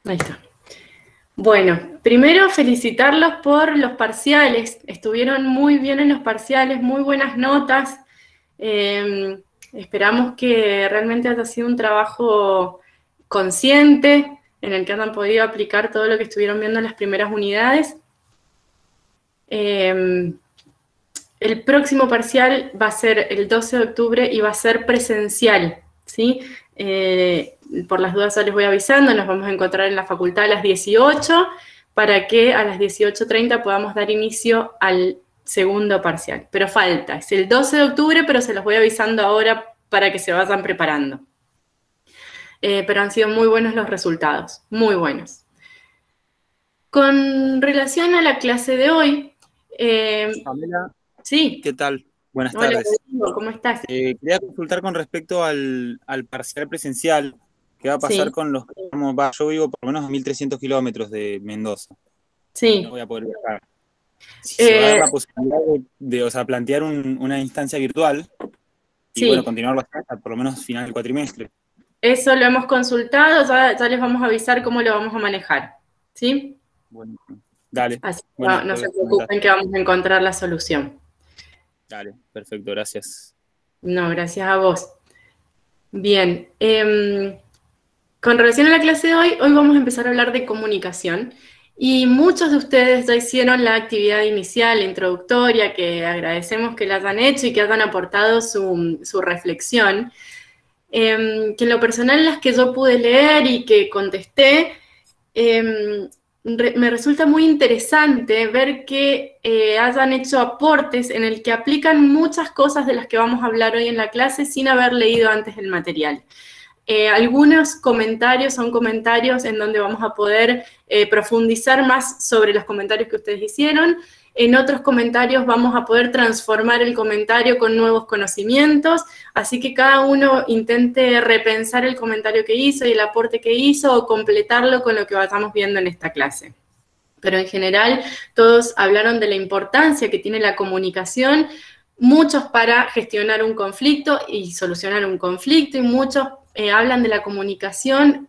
Ahí está. Bueno, primero felicitarlos por los parciales. Estuvieron muy bien en los parciales, muy buenas notas. Esperamos que realmente haya sido un trabajo consciente en el que hayan podido aplicar todo lo que estuvieron viendo en las primeras unidades. El próximo parcial va a ser el 12 de octubre y va a ser presencial, ¿sí? Por las dudas ya les voy avisando, nos vamos a encontrar en la facultad a las 18 para que a las 18:30 podamos dar inicio al segundo parcial. Pero falta, es el 12 de octubre, pero se los voy avisando ahora para que se vayan preparando. Pero han sido muy buenos los resultados, muy buenos. Con relación a la clase de hoy, Pamela, sí, ¿qué tal? Buenas hola tardes. Rodrigo, ¿cómo estás? Quería consultar con respecto al parcial presencial que va a pasar Sí, con los que yo vivo por lo menos a 1.300 kilómetros de Mendoza. No sí. voy a poder viajar. Si se va a dar Eh, la posibilidad o sea, plantear una instancia virtual y bueno, sí, continuarlo hasta por lo menos final del cuatrimestre. eso lo hemos consultado, ya les vamos a avisar cómo lo vamos a manejar, ¿sí? Bueno, dale. Así que Bueno, no se entonces comentás. preocupen que vamos a encontrar la solución. Dale, perfecto, gracias. No, gracias a vos. Bien, con relación a la clase de hoy, hoy vamos a empezar a hablar de comunicación y muchos de ustedes ya hicieron la actividad inicial, introductoria, que agradecemos que la hayan hecho y que hayan aportado su reflexión. Que en lo personal las que yo pude leer y que contesté, me resulta muy interesante ver que hayan hecho aportes en el que aplican muchas cosas de las que vamos a hablar hoy en la clase sin haber leído antes el material. Algunos comentarios son comentarios en donde vamos a poder profundizar más sobre los comentarios que ustedes hicieron. En otros comentarios vamos a poder transformar el comentario con nuevos conocimientos, así que cada uno intente repensar el comentario que hizo y el aporte que hizo o completarlo con lo que vayamos viendo en esta clase. Pero en general todos hablaron de la importancia que tiene la comunicación, muchos para gestionar un conflicto y solucionar un conflicto, y muchos hablan de la comunicación,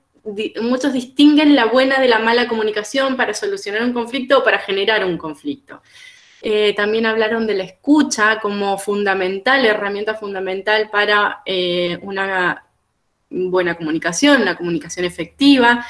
muchos distinguen la buena de la mala comunicación para solucionar un conflicto o para generar un conflicto. También hablaron de la escucha como fundamental, herramienta fundamental para una buena comunicación, una comunicación efectiva.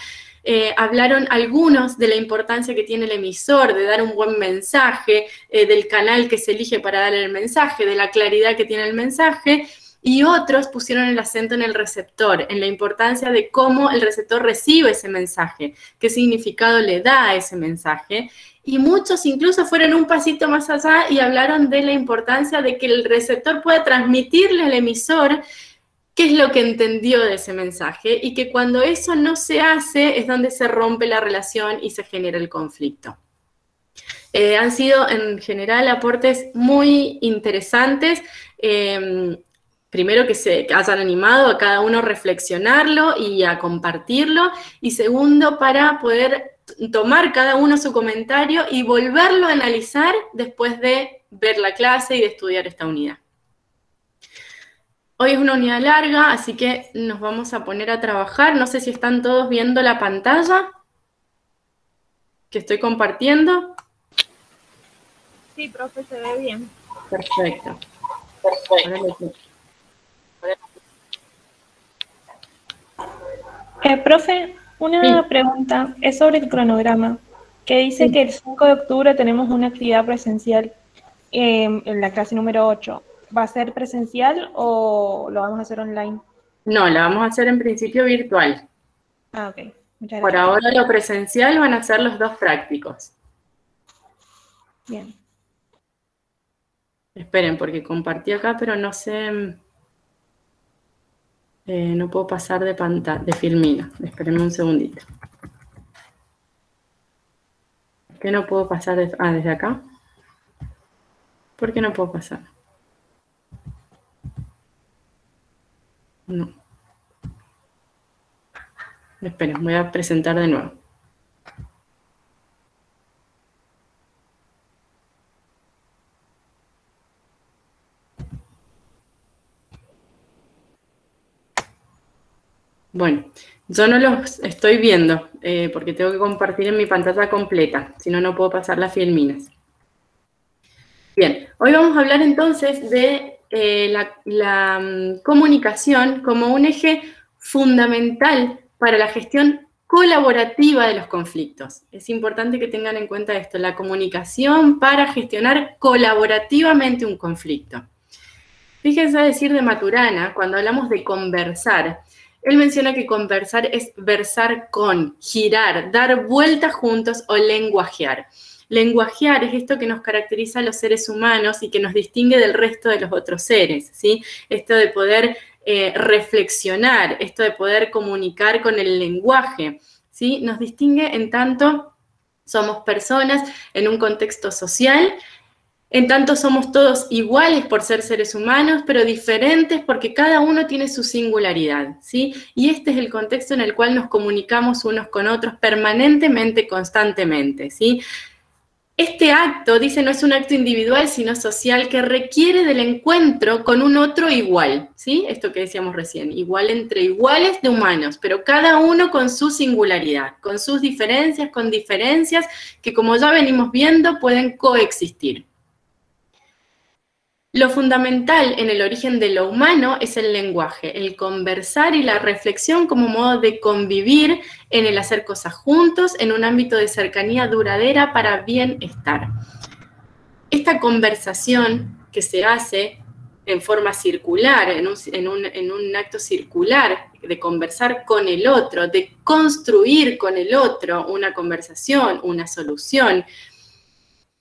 Hablaron algunos de la importancia que tiene el emisor, de dar un buen mensaje, del canal que se elige para dar el mensaje, de la claridad que tiene el mensaje, y otros pusieron el acento en el receptor, en la importancia de cómo el receptor recibe ese mensaje, qué significado le da a ese mensaje, y muchos incluso fueron un pasito más allá y hablaron de la importancia de que el receptor pueda transmitirle al emisor qué es lo que entendió de ese mensaje y que cuando eso no se hace es donde se rompe la relación y se genera el conflicto. Han sido en general aportes muy interesantes. Primero que se hayan animado a cada uno a reflexionarlo y a compartirlo, y segundo para poder tomar cada uno su comentario y volverlo a analizar después de ver la clase y de estudiar esta unidad. Hoy es una unidad larga, así que nos vamos a poner a trabajar. No sé si están todos viendo la pantalla que estoy compartiendo. Sí, profe, se ve bien. Perfecto. Ahora Profe, una sí, pregunta. Es sobre el cronograma, que dice sí. que el 5 de octubre tenemos una actividad presencial en la clase número 8. ¿Va a ser presencial o lo vamos a hacer online? No, la vamos a hacer en principio virtual. Ah, ok. Muchas Por gracias. ahora lo presencial van a ser los dos prácticos. Bien. Esperen, porque compartí acá, pero no sé, no puedo pasar de pantalla, de filmina. Espérenme un segundito. ¿Por qué no puedo pasar desde acá? ¿Por qué no puedo pasar? No. Esperen, voy a presentar de nuevo. Bueno, yo no los estoy viendo porque tengo que compartir en mi pantalla completa, si no, no puedo pasar las filminas. Bien, hoy vamos a hablar entonces de la comunicación como un eje fundamental para la gestión colaborativa de los conflictos. Es importante que tengan en cuenta esto, la comunicación para gestionar colaborativamente un conflicto. Fíjense a decir de Maturana, cuando hablamos de conversar, él menciona que conversar es versar con, girar, dar vueltas juntos o lenguajear. Lenguajear es esto que nos caracteriza a los seres humanos y que nos distingue del resto de los otros seres, ¿sí? Esto de poder reflexionar, esto de poder comunicar con el lenguaje, ¿sí? Nos distingue en tanto somos personas en un contexto social, en tanto somos todos iguales por ser seres humanos, pero diferentes porque cada uno tiene su singularidad, ¿sí? Y este es el contexto en el cual nos comunicamos unos con otros permanentemente, constantemente, ¿sí? Este acto, dice, no es un acto individual, sino social, que requiere del encuentro con un otro igual, ¿sí? Esto que decíamos recién, igual entre iguales de humanos, pero cada uno con su singularidad, con sus diferencias, con diferencias que, como ya venimos viendo, pueden coexistir. Lo fundamental en el origen de lo humano es el lenguaje, el conversar y la reflexión como modo de convivir en el hacer cosas juntos, en un ámbito de cercanía duradera para bienestar. Esta conversación que se hace en forma circular, en un acto circular, de conversar con el otro, de construir con el otro una conversación, una solución,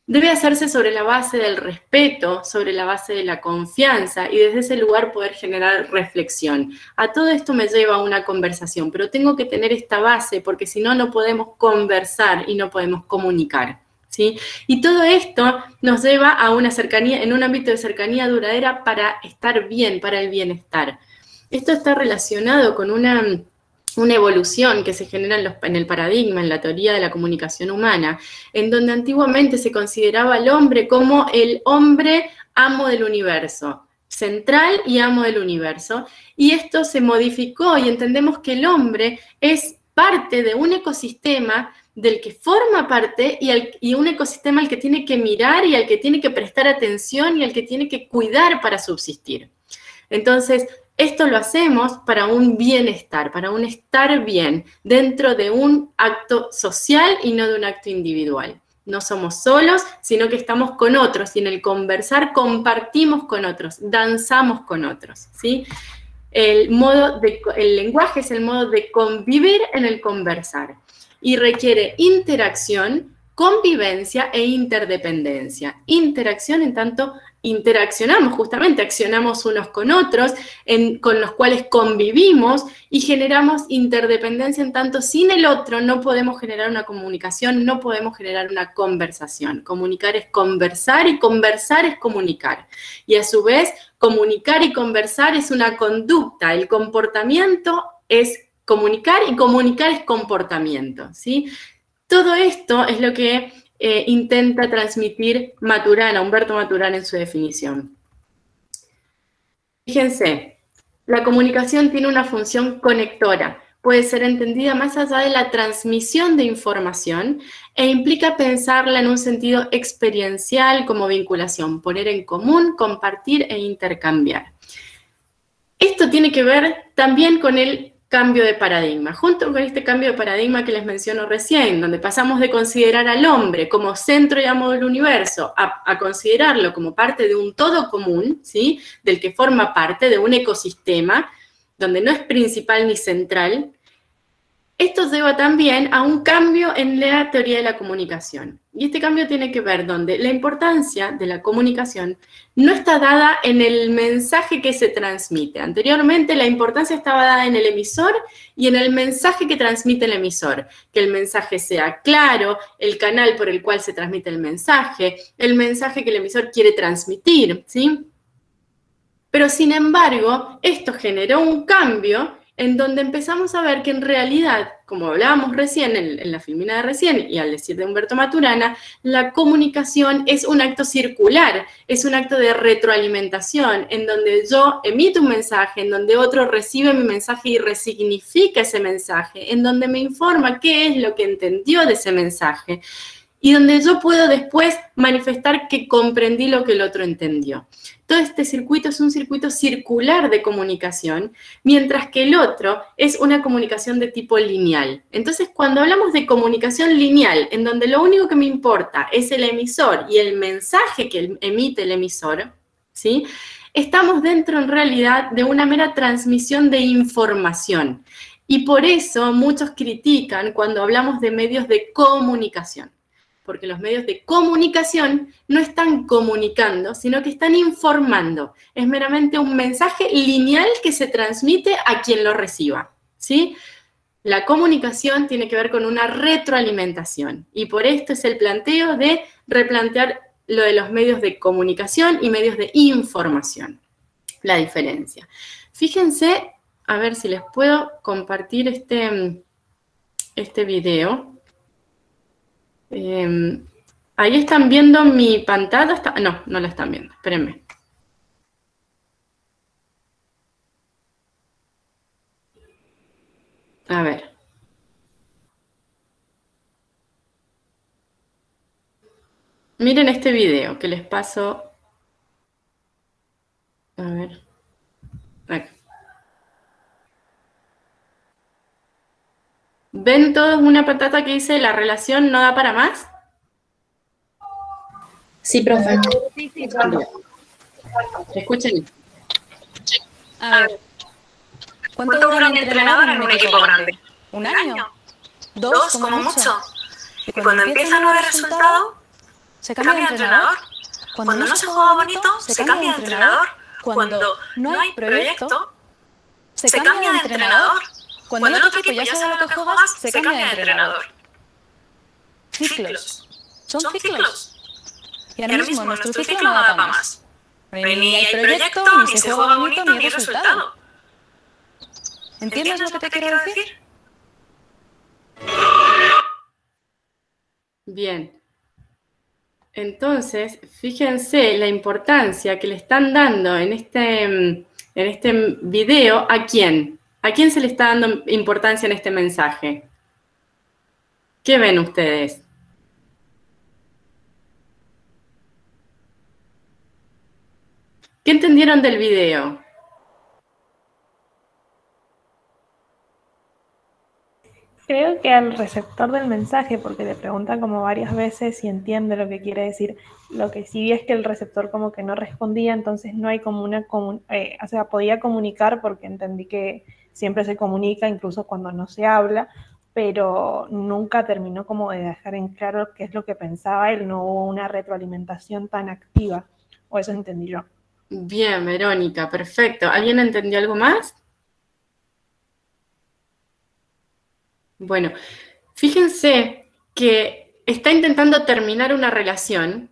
debe hacerse sobre la base del respeto, sobre la base de la confianza y desde ese lugar poder generar reflexión. A todo esto me lleva a una conversación, pero tengo que tener esta base porque si no, no podemos conversar y no podemos comunicar, ¿sí? Y todo esto nos lleva a una cercanía, en un ámbito de cercanía duradera para estar bien, para el bienestar. Esto está relacionado con una evolución que se genera en el paradigma, en la teoría de la comunicación humana, en donde antiguamente se consideraba al hombre como el hombre amo del universo, central y amo del universo, y esto se modificó y entendemos que el hombre es parte de un ecosistema del que forma parte y un ecosistema al que tiene que mirar y al que tiene que prestar atención y al que tiene que cuidar para subsistir. Entonces, esto lo hacemos para un bienestar, para un estar bien, dentro de un acto social y no de un acto individual. No somos solos, sino que estamos con otros y en el conversar compartimos con otros, danzamos con otros, ¿sí? El lenguaje es el modo de convivir en el conversar y requiere interacción, convivencia e interdependencia. Interacción en tanto interaccionamos, justamente accionamos unos con otros, con los cuales convivimos y generamos interdependencia en tanto sin el otro no podemos generar una comunicación, no podemos generar una conversación. Comunicar es conversar y conversar es comunicar. Y a su vez, comunicar y conversar es una conducta, el comportamiento es comunicar y comunicar es comportamiento, ¿sí? Todo esto es lo que intenta transmitir Maturana, Humberto Maturana en su definición. Fíjense, la comunicación tiene una función conectora, puede ser entendida más allá de la transmisión de información e implica pensarla en un sentido experiencial como vinculación, poner en común, compartir e intercambiar. Esto tiene que ver también con el cambio de paradigma, junto con este cambio de paradigma que les menciono recién, donde pasamos de considerar al hombre como centro y amo del universo a considerarlo como parte de un todo común, ¿sí? Del que forma parte de un ecosistema, donde no es principal ni central. Esto lleva también a un cambio en la teoría de la comunicación. Y este cambio tiene que ver donde la importancia de la comunicación no está dada en el mensaje que se transmite. Anteriormente la importancia estaba dada en el emisor y en el mensaje que transmite el emisor. Que el mensaje sea claro, el canal por el cual se transmite el mensaje que el emisor quiere transmitir, ¿sí? Pero sin embargo, esto generó un cambio en donde empezamos a ver que en realidad, como hablábamos recién en la filmina de recién y al decir de Humberto Maturana, la comunicación es un acto circular, es un acto de retroalimentación, en donde yo emito un mensaje, en donde otro recibe mi mensaje y resignifica ese mensaje, en donde me informa qué es lo que entendió de ese mensaje, y donde yo puedo después manifestar que comprendí lo que el otro entendió. Todo este circuito es un circuito circular de comunicación, mientras que el otro es una comunicación de tipo lineal. Entonces, cuando hablamos de comunicación lineal, en donde lo único que me importa es el emisor y el mensaje que emite el emisor, ¿sí?, estamos dentro, en realidad, de una mera transmisión de información. Y por eso muchos critican cuando hablamos de medios de comunicación, porque los medios de comunicación no están comunicando, sino que están informando. Es meramente un mensaje lineal que se transmite a quien lo reciba, ¿sí? La comunicación tiene que ver con una retroalimentación, y por esto es el planteo de replantear lo de los medios de comunicación y medios de información, la diferencia. Fíjense, a ver si les puedo compartir este video. Ahí están viendo mi pantalla. No, no la están viendo, espérenme. A ver. Miren este video que les paso. A ver. Acá. ¿Ven todos una patata que dice la relación no da para más? Sí, profe. Sí, profe. Escuchen. A ver, ¿cuánto dura un entrenador en un equipo grande? ¿Un año? ¿Dos, como mucho? Y cuando empieza a no haber resultado, se cambia de entrenador. Cuando no se juega bonito, se cambia de entrenador. Cuando no hay proyecto, se cambia de entrenador. Cuando el otro equipo ya sabe lo que juegas, se cambia de entrenador. Ciclos. Son ciclos. Y ahora mismo nuestro ciclo no da para más. Ni hay proyecto, ni se juega bonito, ni hay resultado. ¿Entiendes lo que te quiero decir? Bien. Entonces, fíjense la importancia que le están dando en este video. ¿A quién? ¿A quién se le está dando importancia en este mensaje? ¿Qué ven ustedes? ¿Qué entendieron del video? Creo que al receptor del mensaje, porque le preguntan como varias veces si entiende lo que quiere decir. Lo que sí vi es que el receptor como que no respondía, entonces no hay como o sea, podía comunicar porque entendí que siempre se comunica, incluso cuando no se habla, pero nunca terminó como de dejar en claro qué es lo que pensaba él, no hubo una retroalimentación tan activa, o eso entendí yo. Bien, Verónica, perfecto. ¿Alguien entendió algo más? Bueno, fíjense que está intentando terminar una relación.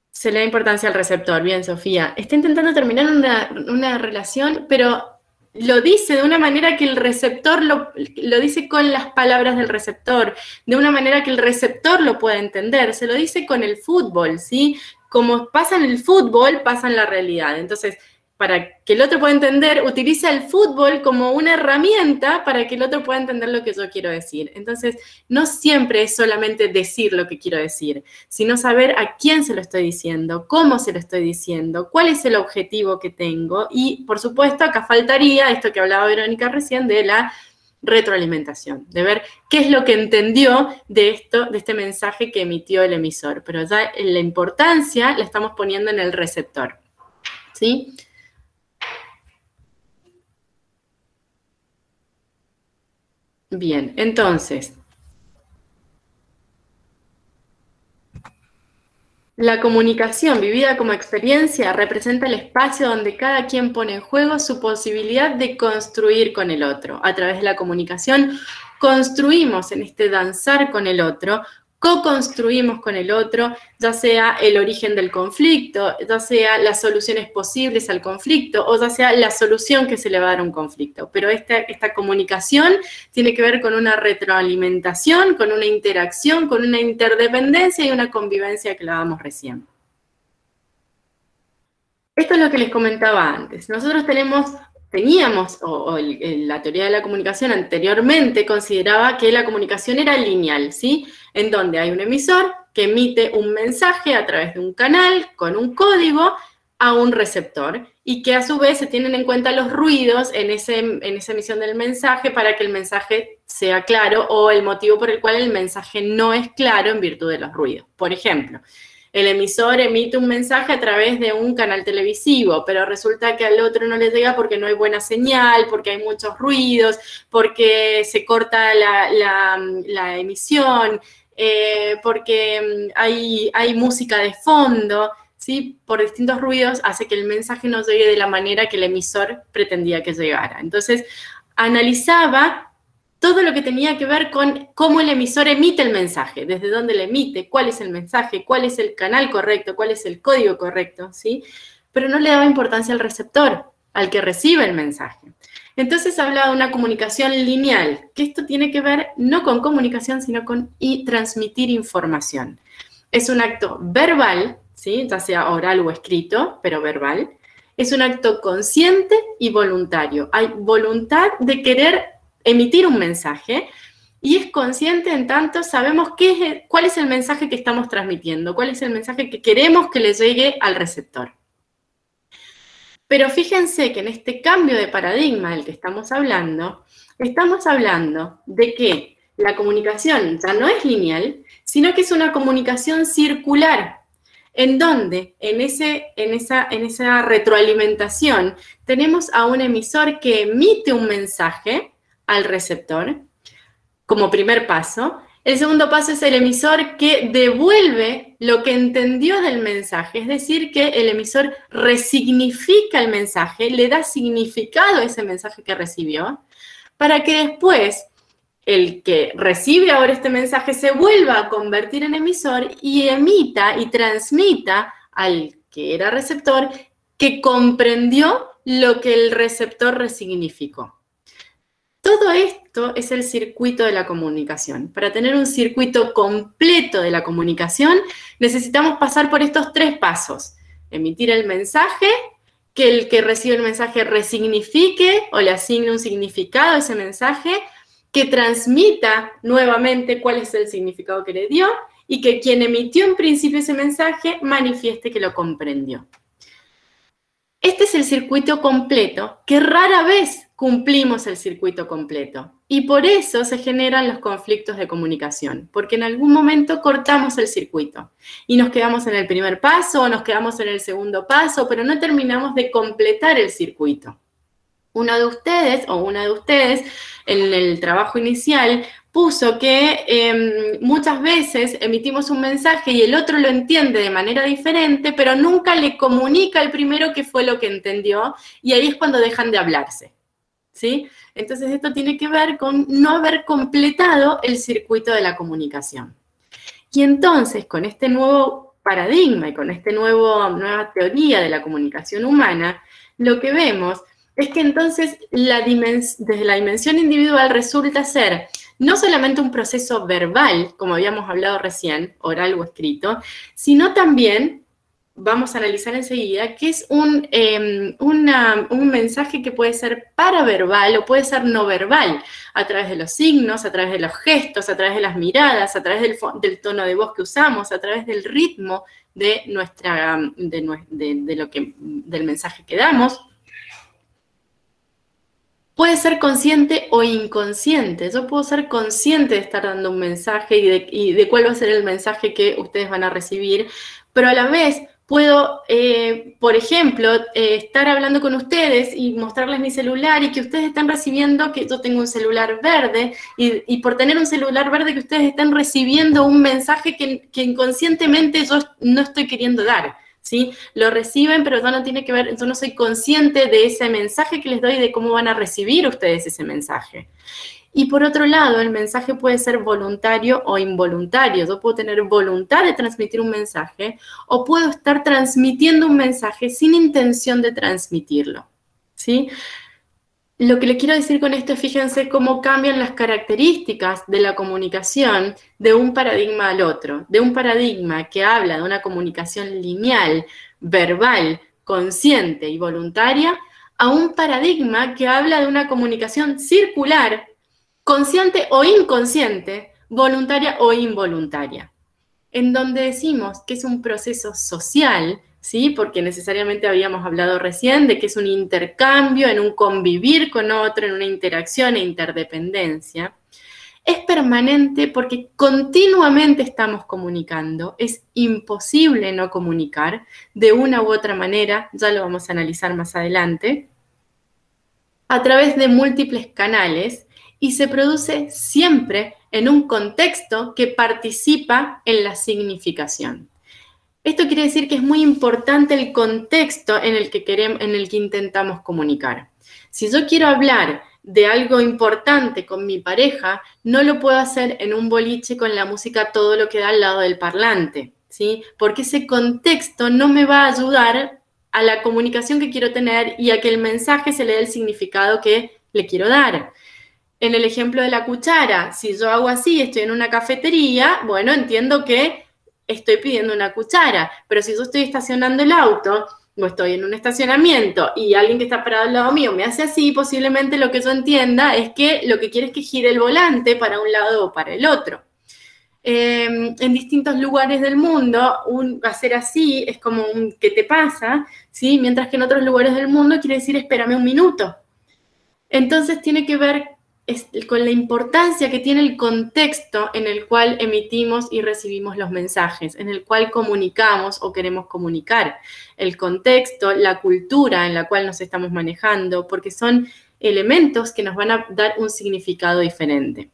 Se le da importancia al receptor, bien, Sofía. Está intentando terminar una relación, pero lo dice de una manera que el receptor lo dice con las palabras del receptor, de una manera que el receptor lo pueda entender. Se lo dice con el fútbol, ¿sí? Como pasa en el fútbol, pasa en la realidad. Entonces, para que el otro pueda entender, utiliza el fútbol como una herramienta para que el otro pueda entender lo que yo quiero decir. Entonces, no siempre es solamente decir lo que quiero decir, sino saber a quién se lo estoy diciendo, cómo se lo estoy diciendo, cuál es el objetivo que tengo. Y, por supuesto, acá faltaría esto que hablaba Verónica recién de la retroalimentación, de ver qué es lo que entendió de este mensaje que emitió el emisor. Pero ya la importancia la estamos poniendo en el receptor, ¿sí? Bien, entonces, la comunicación vivida como experiencia representa el espacio donde cada quien pone en juego su posibilidad de construir con el otro. A través de la comunicación construimos en este danzar con el otro co-construimos con el otro, ya sea el origen del conflicto, ya sea las soluciones posibles al conflicto, o ya sea la solución que se le va a dar a un conflicto. Pero esta comunicación tiene que ver con una retroalimentación, con una interacción, con una interdependencia y una convivencia que la damos recién. Esto es lo que les comentaba antes. Nosotros teníamos, la teoría de la comunicación anteriormente consideraba que la comunicación era lineal, ¿sí? En donde hay un emisor que emite un mensaje a través de un canal con un código a un receptor y que a su vez se tienen en cuenta los ruidos en esa emisión del mensaje para que el mensaje sea claro o el motivo por el cual el mensaje no es claro en virtud de los ruidos. Por ejemplo, el emisor emite un mensaje a través de un canal televisivo, pero resulta que al otro no le llega porque no hay buena señal, porque hay muchos ruidos, porque se corta la emisión, porque hay música de fondo, ¿sí? Por distintos ruidos hace que el mensaje no llegue de la manera que el emisor pretendía que llegara. Entonces, analizaba todo lo que tenía que ver con cómo el emisor emite el mensaje, desde dónde le emite, cuál es el mensaje, cuál es el canal correcto, cuál es el código correcto, ¿sí? Pero no le daba importancia al receptor, al que recibe el mensaje. Entonces hablaba de una comunicación lineal, que esto tiene que ver no con comunicación, sino con transmitir información. Es un acto verbal, ¿sí? Ya sea oral o escrito, pero verbal. Es un acto consciente y voluntario. Hay voluntad de querer emitir un mensaje y es consciente en tanto sabemos cuál es el mensaje que estamos transmitiendo, cuál es el mensaje que queremos que le llegue al receptor. Pero fíjense que en este cambio de paradigma del que estamos hablando de que la comunicación ya no es lineal, sino que es una comunicación circular, en donde en esa retroalimentación tenemos a un emisor que emite un mensaje al receptor, como primer paso. El segundo paso es el emisor que devuelve lo que entendió del mensaje, es decir, que el emisor resignifica el mensaje, le da significado a ese mensaje que recibió, para que después el que recibe ahora este mensaje se vuelva a convertir en emisor y emita y transmita al que era receptor que comprendió lo que el receptor resignificó. Todo esto es el circuito de la comunicación. Para tener un circuito completo de la comunicación, necesitamos pasar por estos tres pasos. Emitir el mensaje, que el que recibe el mensaje resignifique o le asigne un significado a ese mensaje, que transmita nuevamente cuál es el significado que le dio y que quien emitió en principio ese mensaje manifieste que lo comprendió. Este es el circuito completo, que rara vez cumplimos el circuito completo. Y por eso se generan los conflictos de comunicación, porque en algún momento cortamos el circuito y nos quedamos en el primer paso o nos quedamos en el segundo paso, pero no terminamos de completar el circuito. Uno de ustedes o una de ustedes en el trabajo inicial puso que muchas veces emitimos un mensaje y el otro lo entiende de manera diferente, pero nunca le comunica al primero qué fue lo que entendió, y ahí es cuando dejan de hablarse, ¿sí? Entonces esto tiene que ver con no haber completado el circuito de la comunicación. Y entonces con este nuevo paradigma y con esta nueva teoría de la comunicación humana, lo que vemos es que entonces desde la dimensión individual resulta ser no solamente un proceso verbal, como habíamos hablado recién, oral o escrito, sino también, vamos a analizar enseguida, que es un mensaje que puede ser paraverbal o puede ser no verbal, a través de los signos, a través de los gestos, a través de las miradas, a través del tono de voz que usamos, a través del ritmo del mensaje que damos. Puede ser consciente o inconsciente. Yo puedo ser consciente de estar dando un mensaje y de cuál va a ser el mensaje que ustedes van a recibir, pero a la vez puedo, por ejemplo, estar hablando con ustedes y mostrarles mi celular y que ustedes están recibiendo que yo tengo un celular verde y por tener un celular verde que ustedes están recibiendo un mensaje que inconscientemente yo no estoy queriendo dar. ¿Sí? Lo reciben, pero eso no tiene que ver, yo no soy consciente de ese mensaje que les doy y de cómo van a recibir ustedes ese mensaje. Y por otro lado, el mensaje puede ser voluntario o involuntario. Yo puedo tener voluntad de transmitir un mensaje o puedo estar transmitiendo un mensaje sin intención de transmitirlo, ¿sí? Lo que le quiero decir con esto es, fíjense cómo cambian las características de la comunicación de un paradigma al otro. De un paradigma que habla de una comunicación lineal, verbal, consciente y voluntaria, a un paradigma que habla de una comunicación circular, consciente o inconsciente, voluntaria o involuntaria, en donde decimos que es un proceso social, ¿sí? Porque necesariamente habíamos hablado recién de que es un intercambio, en un convivir con otro, en una interacción e interdependencia. Es permanente porque continuamente estamos comunicando. Es imposible no comunicar de una u otra manera, ya lo vamos a analizar más adelante, a través de múltiples canales, y se produce siempre en un contexto que participa en la significación. Esto quiere decir que es muy importante el contexto en el que intentamos comunicar. Si yo quiero hablar de algo importante con mi pareja, no lo puedo hacer en un boliche con la música todo lo que da al lado del parlante, ¿sí? Porque ese contexto no me va a ayudar a la comunicación que quiero tener y a que el mensaje se le dé el significado que le quiero dar. En el ejemplo de la cuchara, si yo hago así, estoy en una cafetería, bueno, entiendo que estoy pidiendo una cuchara, pero si yo estoy estacionando el auto o estoy en un estacionamiento y alguien que está parado al lado mío me hace así, posiblemente lo que yo entienda es que lo que quiere es que gire el volante para un lado o para el otro. En distintos lugares del mundo, hacer así es como un ¿qué te pasa? ¿Sí? Mientras que en otros lugares del mundo quiere decir espérame un minuto. Entonces tiene que ver con la importancia que tiene el contexto en el cual emitimos y recibimos los mensajes, en el cual comunicamos o queremos comunicar. El contexto, la cultura en la cual nos estamos manejando, porque son elementos que nos van a dar un significado diferente.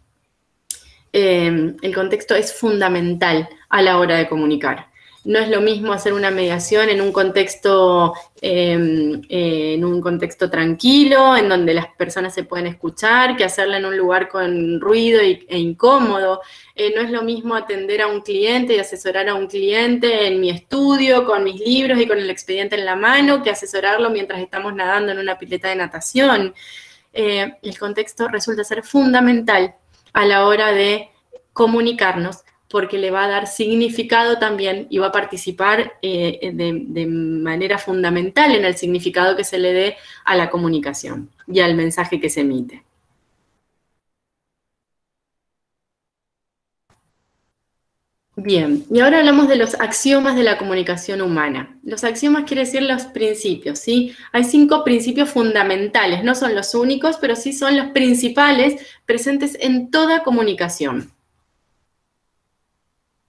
El contexto es fundamental a la hora de comunicar. No es lo mismo hacer una mediación en un contexto tranquilo, en donde las personas se pueden escuchar, que hacerla en un lugar con ruido e incómodo. No es lo mismo atender a un cliente y asesorar a un cliente en mi estudio, con mis libros y con el expediente en la mano, que asesorarlo mientras estamos nadando en una pileta de natación. El contexto resulta ser fundamental a la hora de comunicarnos, porque le va a dar significado también y va a participar de manera fundamental en el significado que se le dé a la comunicación y al mensaje que se emite. Bien, y ahora hablamos de los axiomas de la comunicación humana. Los axiomas quiere decir los principios, ¿sí? Hay 5 principios fundamentales, no son los únicos, pero sí son los principales presentes en toda comunicación.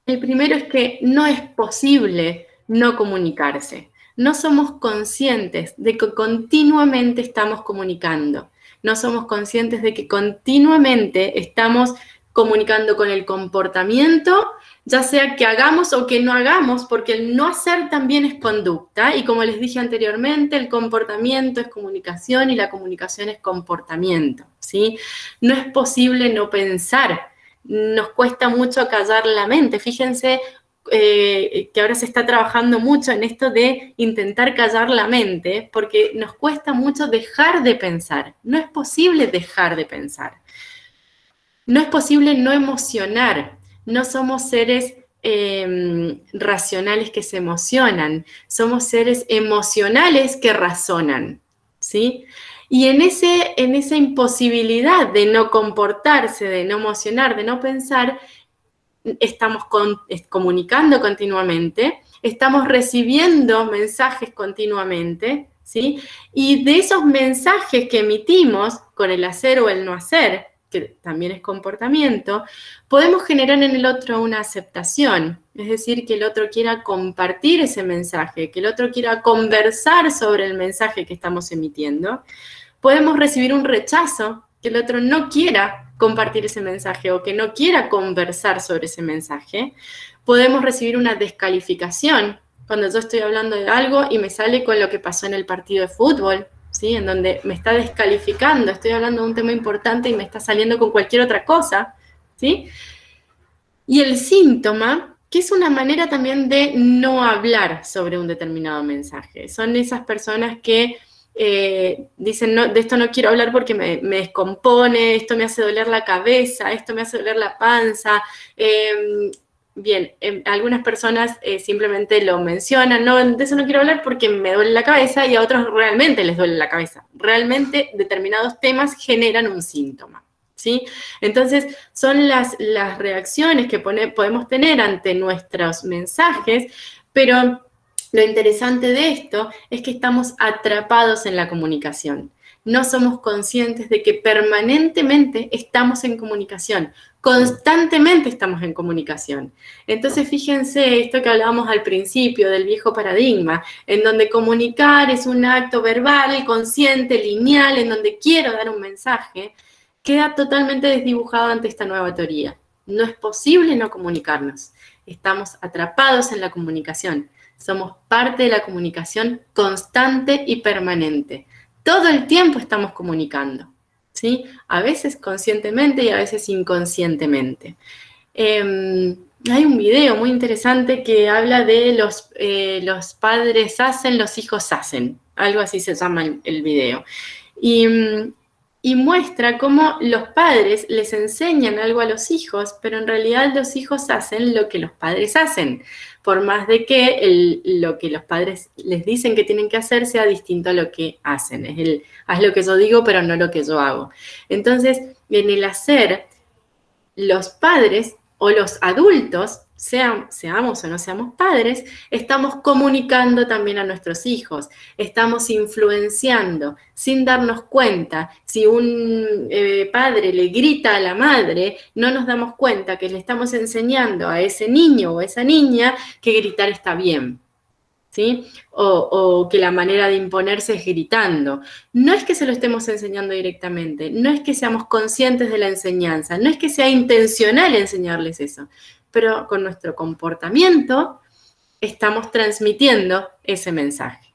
El primero es que no es posible no comunicarse. No somos conscientes de que continuamente estamos comunicando. No somos conscientes de que continuamente estamos comunicando con el comportamiento, ya sea que hagamos o que no hagamos, porque el no hacer también es conducta, y como les dije anteriormente, el comportamiento es comunicación y la comunicación es comportamiento, ¿sí? No es posible no pensar. Nos cuesta mucho callar la mente. Fíjense que ahora se está trabajando mucho en esto de intentar callar la mente, porque nos cuesta mucho dejar de pensar. No es posible dejar de pensar. No es posible no emocionar. No somos seres racionales que se emocionan. Somos seres emocionales que razonan, ¿sí? Y en esa imposibilidad de no comportarse, de no emocionar, de no pensar, estamos comunicando continuamente, estamos recibiendo mensajes continuamente, ¿sí? Y de esos mensajes que emitimos con el hacer o el no hacer, que también es comportamiento, podemos generar en el otro una aceptación, es decir, que el otro quiera compartir ese mensaje, que el otro quiera conversar sobre el mensaje que estamos emitiendo. Podemos recibir un rechazo, que el otro no quiera compartir ese mensaje o que no quiera conversar sobre ese mensaje. Podemos recibir una descalificación, cuando yo estoy hablando de algo y me sale con lo que pasó en el partido de fútbol, ¿sí? En donde me está descalificando, estoy hablando de un tema importante y me está saliendo con cualquier otra cosa, ¿sí? Y el síntoma, que es una manera también de no hablar sobre un determinado mensaje. Son esas personas que dicen, no, de esto no quiero hablar porque me descompone, esto me hace doler la cabeza, esto me hace doler la panza. Bien, algunas personas simplemente lo mencionan, no, de eso no quiero hablar porque me duele la cabeza, y a otros realmente les duele la cabeza. Realmente determinados temas generan un síntoma, ¿sí? Entonces, son las reacciones que podemos tener ante nuestros mensajes, pero lo interesante de esto es que estamos atrapados en la comunicación. No somos conscientes de que permanentemente estamos en comunicación, constantemente estamos en comunicación. Entonces, fíjense esto que hablábamos al principio del viejo paradigma, en donde comunicar es un acto verbal, consciente, lineal, en donde quiero dar un mensaje, queda totalmente desdibujado ante esta nueva teoría. No es posible no comunicarnos. Estamos atrapados en la comunicación. Somos parte de la comunicación constante y permanente. Todo el tiempo estamos comunicando, ¿sí? A veces conscientemente y a veces inconscientemente. Hay un video muy interesante que habla de los padres hacen, los hijos hacen. Algo así se llama el video. Y muestra cómo los padres les enseñan algo a los hijos, pero en realidad los hijos hacen lo que los padres hacen, por más de que lo que los padres les dicen que tienen que hacer sea distinto a lo que hacen. Es haz lo que yo digo, pero no lo que yo hago. Entonces, en el hacer, los padres o los adultos, seamos o no seamos padres, estamos comunicando también a nuestros hijos, estamos influenciando sin darnos cuenta. Si un padre le grita a la madre, no nos damos cuenta que le estamos enseñando a ese niño o a esa niña que gritar está bien, ¿sí? O que la manera de imponerse es gritando. No es que se lo estemos enseñando directamente, no es que seamos conscientes de la enseñanza, no es que sea intencional enseñarles eso, pero con nuestro comportamiento estamos transmitiendo ese mensaje.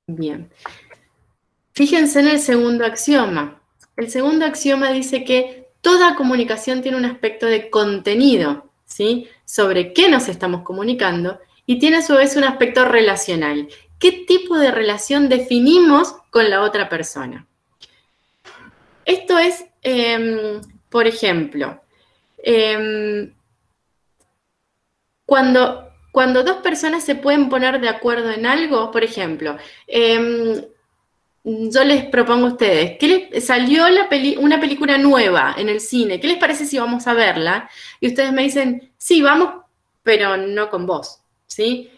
Bien. Fíjense en el segundo axioma. El segundo axioma dice que toda comunicación tiene un aspecto de contenido, ¿sí? Sobre qué nos estamos comunicando, y tiene a su vez un aspecto relacional. ¿Qué tipo de relación definimos con la otra persona? Esto es, por ejemplo, cuando dos personas se pueden poner de acuerdo en algo, por ejemplo, yo les propongo a ustedes, salió una película nueva en el cine, ¿qué les parece si vamos a verla? Y ustedes me dicen, sí, vamos, pero no con vos, ¿sí?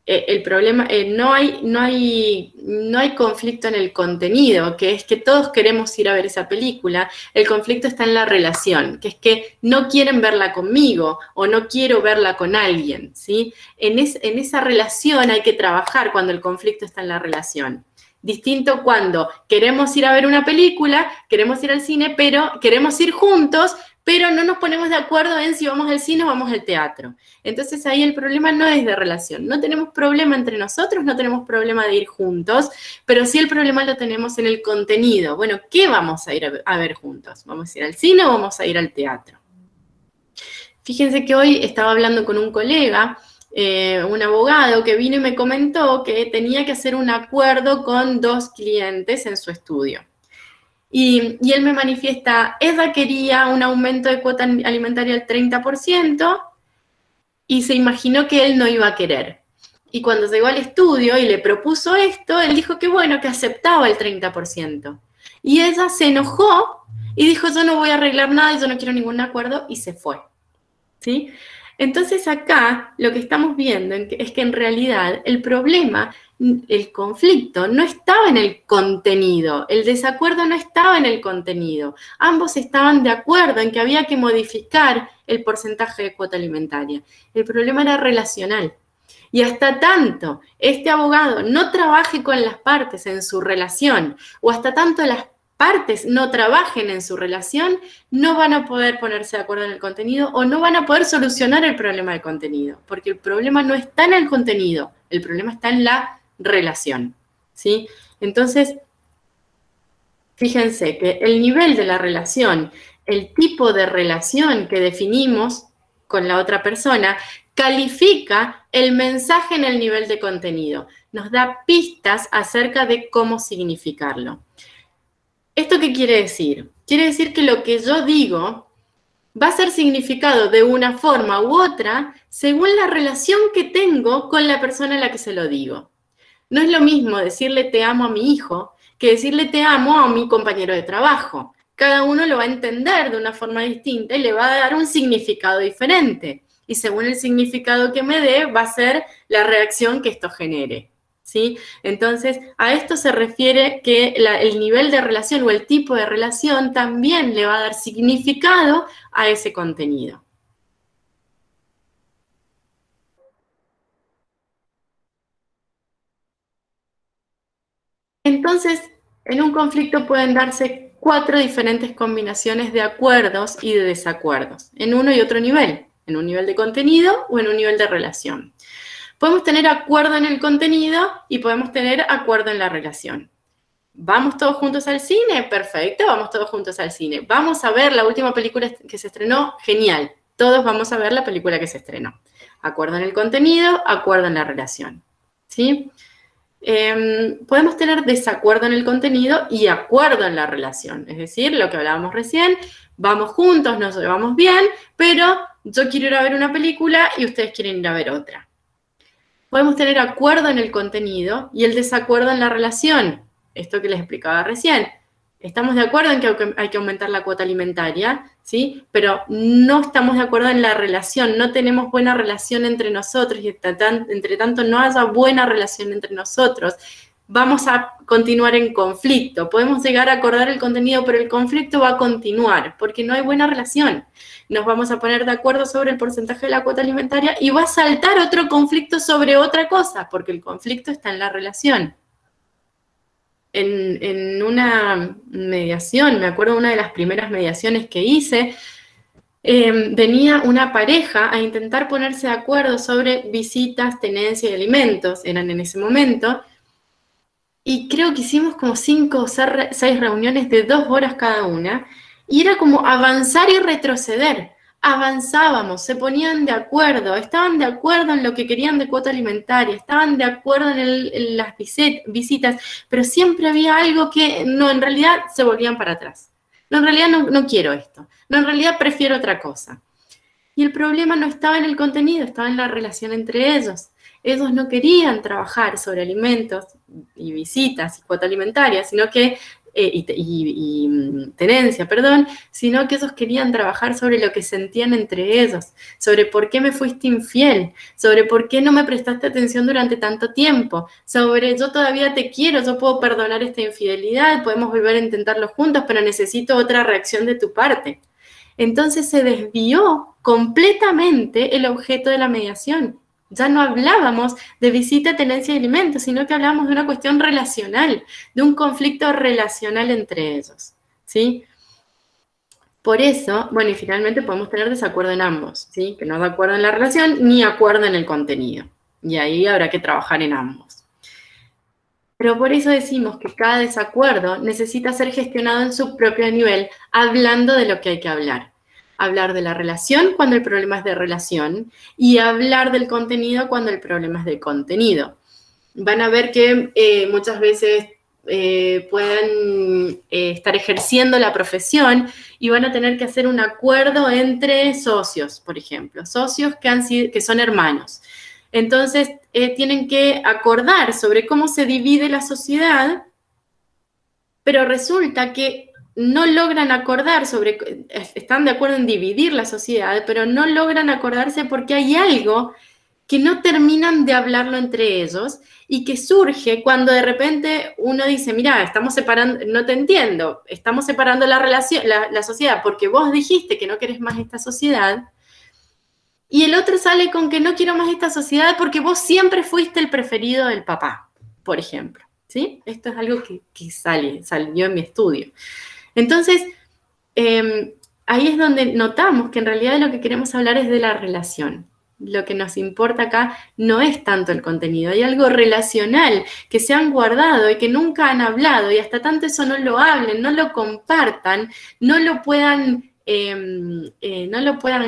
El problema, no hay conflicto en el contenido, que es que todos queremos ir a ver esa película. El conflicto está en la relación, que es que no quieren verla conmigo o no quiero verla con alguien, ¿sí? En esa relación hay que trabajar cuando el conflicto está en la relación. Distinto cuando queremos ir a ver una película, queremos ir al cine, pero queremos ir juntos, pero no nos ponemos de acuerdo en si vamos al cine o vamos al teatro. Entonces ahí el problema no es de relación. No tenemos problema entre nosotros, no tenemos problema de ir juntos, pero sí el problema lo tenemos en el contenido. Bueno, ¿qué vamos a ir a ver juntos? ¿Vamos a ir al cine o vamos a ir al teatro? Fíjense que hoy estaba hablando con un colega, un abogado, que vino y me comentó que tenía que hacer un acuerdo con 2 clientes en su estudio. Y él me manifiesta, ella quería un aumento de cuota alimentaria del 30% y se imaginó que él no iba a querer. Y cuando llegó al estudio y le propuso esto, él dijo que bueno, que aceptaba el 30%. Y ella se enojó y dijo, yo no voy a arreglar nada, yo no quiero ningún acuerdo, y se fue, ¿sí? Entonces acá lo que estamos viendo es que en realidad el problema, el conflicto, no estaba en el contenido, el desacuerdo no estaba en el contenido. Ambos estaban de acuerdo en que había que modificar el porcentaje de cuota alimentaria. El problema era relacional. Y hasta tanto este abogado no trabaje con las partes en su relación, o hasta tanto las partes no trabajen en su relación, no van a poder ponerse de acuerdo en el contenido o no van a poder solucionar el problema del contenido, porque el problema no está en el contenido, el problema está en la relación, ¿sí? Entonces, fíjense que el nivel de la relación, el tipo de relación que definimos con la otra persona, califica el mensaje en el nivel de contenido, nos da pistas acerca de cómo significarlo. ¿Esto qué quiere decir? Quiere decir que lo que yo digo va a ser significado de una forma u otra según la relación que tengo con la persona a la que se lo digo. No es lo mismo decirle te amo a mi hijo que decirle te amo a mi compañero de trabajo. Cada uno lo va a entender de una forma distinta y le va a dar un significado diferente. Y según el significado que me dé, va a ser la reacción que esto genere, ¿sí? Entonces, a esto se refiere que el nivel de relación o el tipo de relación también le va a dar significado a ese contenido. Entonces, en un conflicto pueden darse 4 diferentes combinaciones de acuerdos y de desacuerdos, en uno y otro nivel, en un nivel de contenido o en un nivel de relación. Podemos tener acuerdo en el contenido y podemos tener acuerdo en la relación. ¿Vamos todos juntos al cine? Perfecto, vamos todos juntos al cine. ¿Vamos a ver la última película que se estrenó? Genial, todos vamos a ver la película que se estrenó. Acuerdo en el contenido, acuerdo en la relación, ¿sí? Podemos tener desacuerdo en el contenido y acuerdo en la relación. Es decir, lo que hablábamos recién, vamos juntos, nos llevamos bien, pero yo quiero ir a ver una película y ustedes quieren ir a ver otra. Podemos tener acuerdo en el contenido y el desacuerdo en la relación. Esto que les explicaba recién. Estamos de acuerdo en que hay que aumentar la cuota alimentaria, ¿sí? Pero no estamos de acuerdo en la relación, no tenemos buena relación entre nosotros y entre tanto no haya buena relación entre nosotros, vamos a continuar en conflicto. Podemos llegar a acordar el contenido, pero el conflicto va a continuar porque no hay buena relación. Nos vamos a poner de acuerdo sobre el porcentaje de la cuota alimentaria y va a saltar otro conflicto sobre otra cosa, porque el conflicto está en la relación. En una mediación, me acuerdo de una de las primeras mediaciones que hice, venía una pareja a intentar ponerse de acuerdo sobre visitas, tenencia y alimentos, eran en ese momento, y creo que hicimos como 5 o 6 reuniones de 2 horas cada una, y era como avanzar y retroceder. Avanzábamos, se ponían de acuerdo, estaban de acuerdo en lo que querían de cuota alimentaria, estaban de acuerdo en las visitas, pero siempre había algo que no, en realidad se volvían para atrás. No, en realidad no quiero esto. No, en realidad prefiero otra cosa. Y el problema no estaba en el contenido, estaba en la relación entre ellos. Ellos no querían trabajar sobre alimentos y visitas y cuota alimentaria, sino que tenencia, perdón, sino que ellos querían trabajar sobre lo que sentían entre ellos, sobre por qué me fuiste infiel, sobre por qué no me prestaste atención durante tanto tiempo, sobre yo todavía te quiero, yo puedo perdonar esta infidelidad, podemos volver a intentarlo juntos, pero necesito otra reacción de tu parte. Entonces se desvió completamente el objeto de la mediación. Ya no hablábamos de visita, tenencia y alimentos, sino que hablábamos de una cuestión relacional, de un conflicto relacional entre ellos, ¿sí? Por eso, bueno, y finalmente podemos tener desacuerdo en ambos, ¿sí? Que no de acuerdo en la relación ni acuerdo en el contenido. Y ahí habrá que trabajar en ambos. Pero por eso decimos que cada desacuerdo necesita ser gestionado en su propio nivel, hablando de lo que hay que hablar. Hablar de la relación cuando el problema es de relación y hablar del contenido cuando el problema es de contenido. Van a ver que muchas veces pueden estar ejerciendo la profesión y van a tener que hacer un acuerdo entre socios, por ejemplo, socios que son hermanos. Entonces, tienen que acordar sobre cómo se divide la sociedad, pero resulta que no logran acordar están de acuerdo en dividir la sociedad, pero no logran acordarse porque hay algo que no terminan de hablarlo entre ellos y que surge cuando de repente uno dice, mira, estamos separando, no te entiendo, estamos separando la sociedad porque vos dijiste que no querés más esta sociedad y el otro sale con que no quiero más esta sociedad porque vos siempre fuiste el preferido del papá, por ejemplo. ¿sí? Esto es algo que salió en mi estudio. Entonces, ahí es donde notamos que en realidad lo que queremos hablar es de la relación. Lo que nos importa acá no es tanto el contenido, hay algo relacional que se han guardado y que nunca han hablado, y hasta tanto eso no lo hablen, no lo compartan, no lo puedan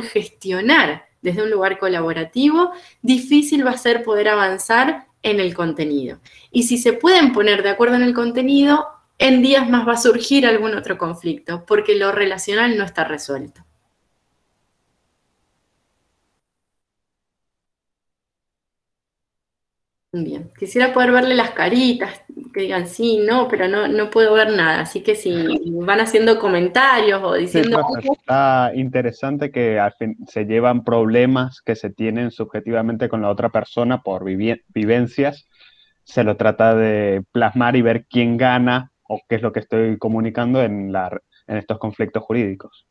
gestionar desde un lugar colaborativo, difícil va a ser poder avanzar en el contenido. Y si se pueden poner de acuerdo en el contenido, en días más va a surgir algún otro conflicto, porque lo relacional no está resuelto. Bien, quisiera poder verle las caritas, que digan sí, no, pero no puedo ver nada. Así que si van haciendo comentarios o diciendo... Sí, profe, está interesante que al fin se llevan problemas que se tienen subjetivamente con la otra persona por vivencias. Se lo trata de plasmar y ver quién gana o qué es lo que estoy comunicando en estos conflictos jurídicos.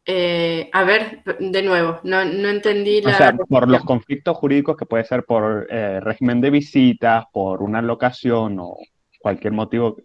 A ver, de nuevo, no entendí la... O sea, por los conflictos jurídicos que puede ser por régimen de visitas, por una locación o cualquier motivo,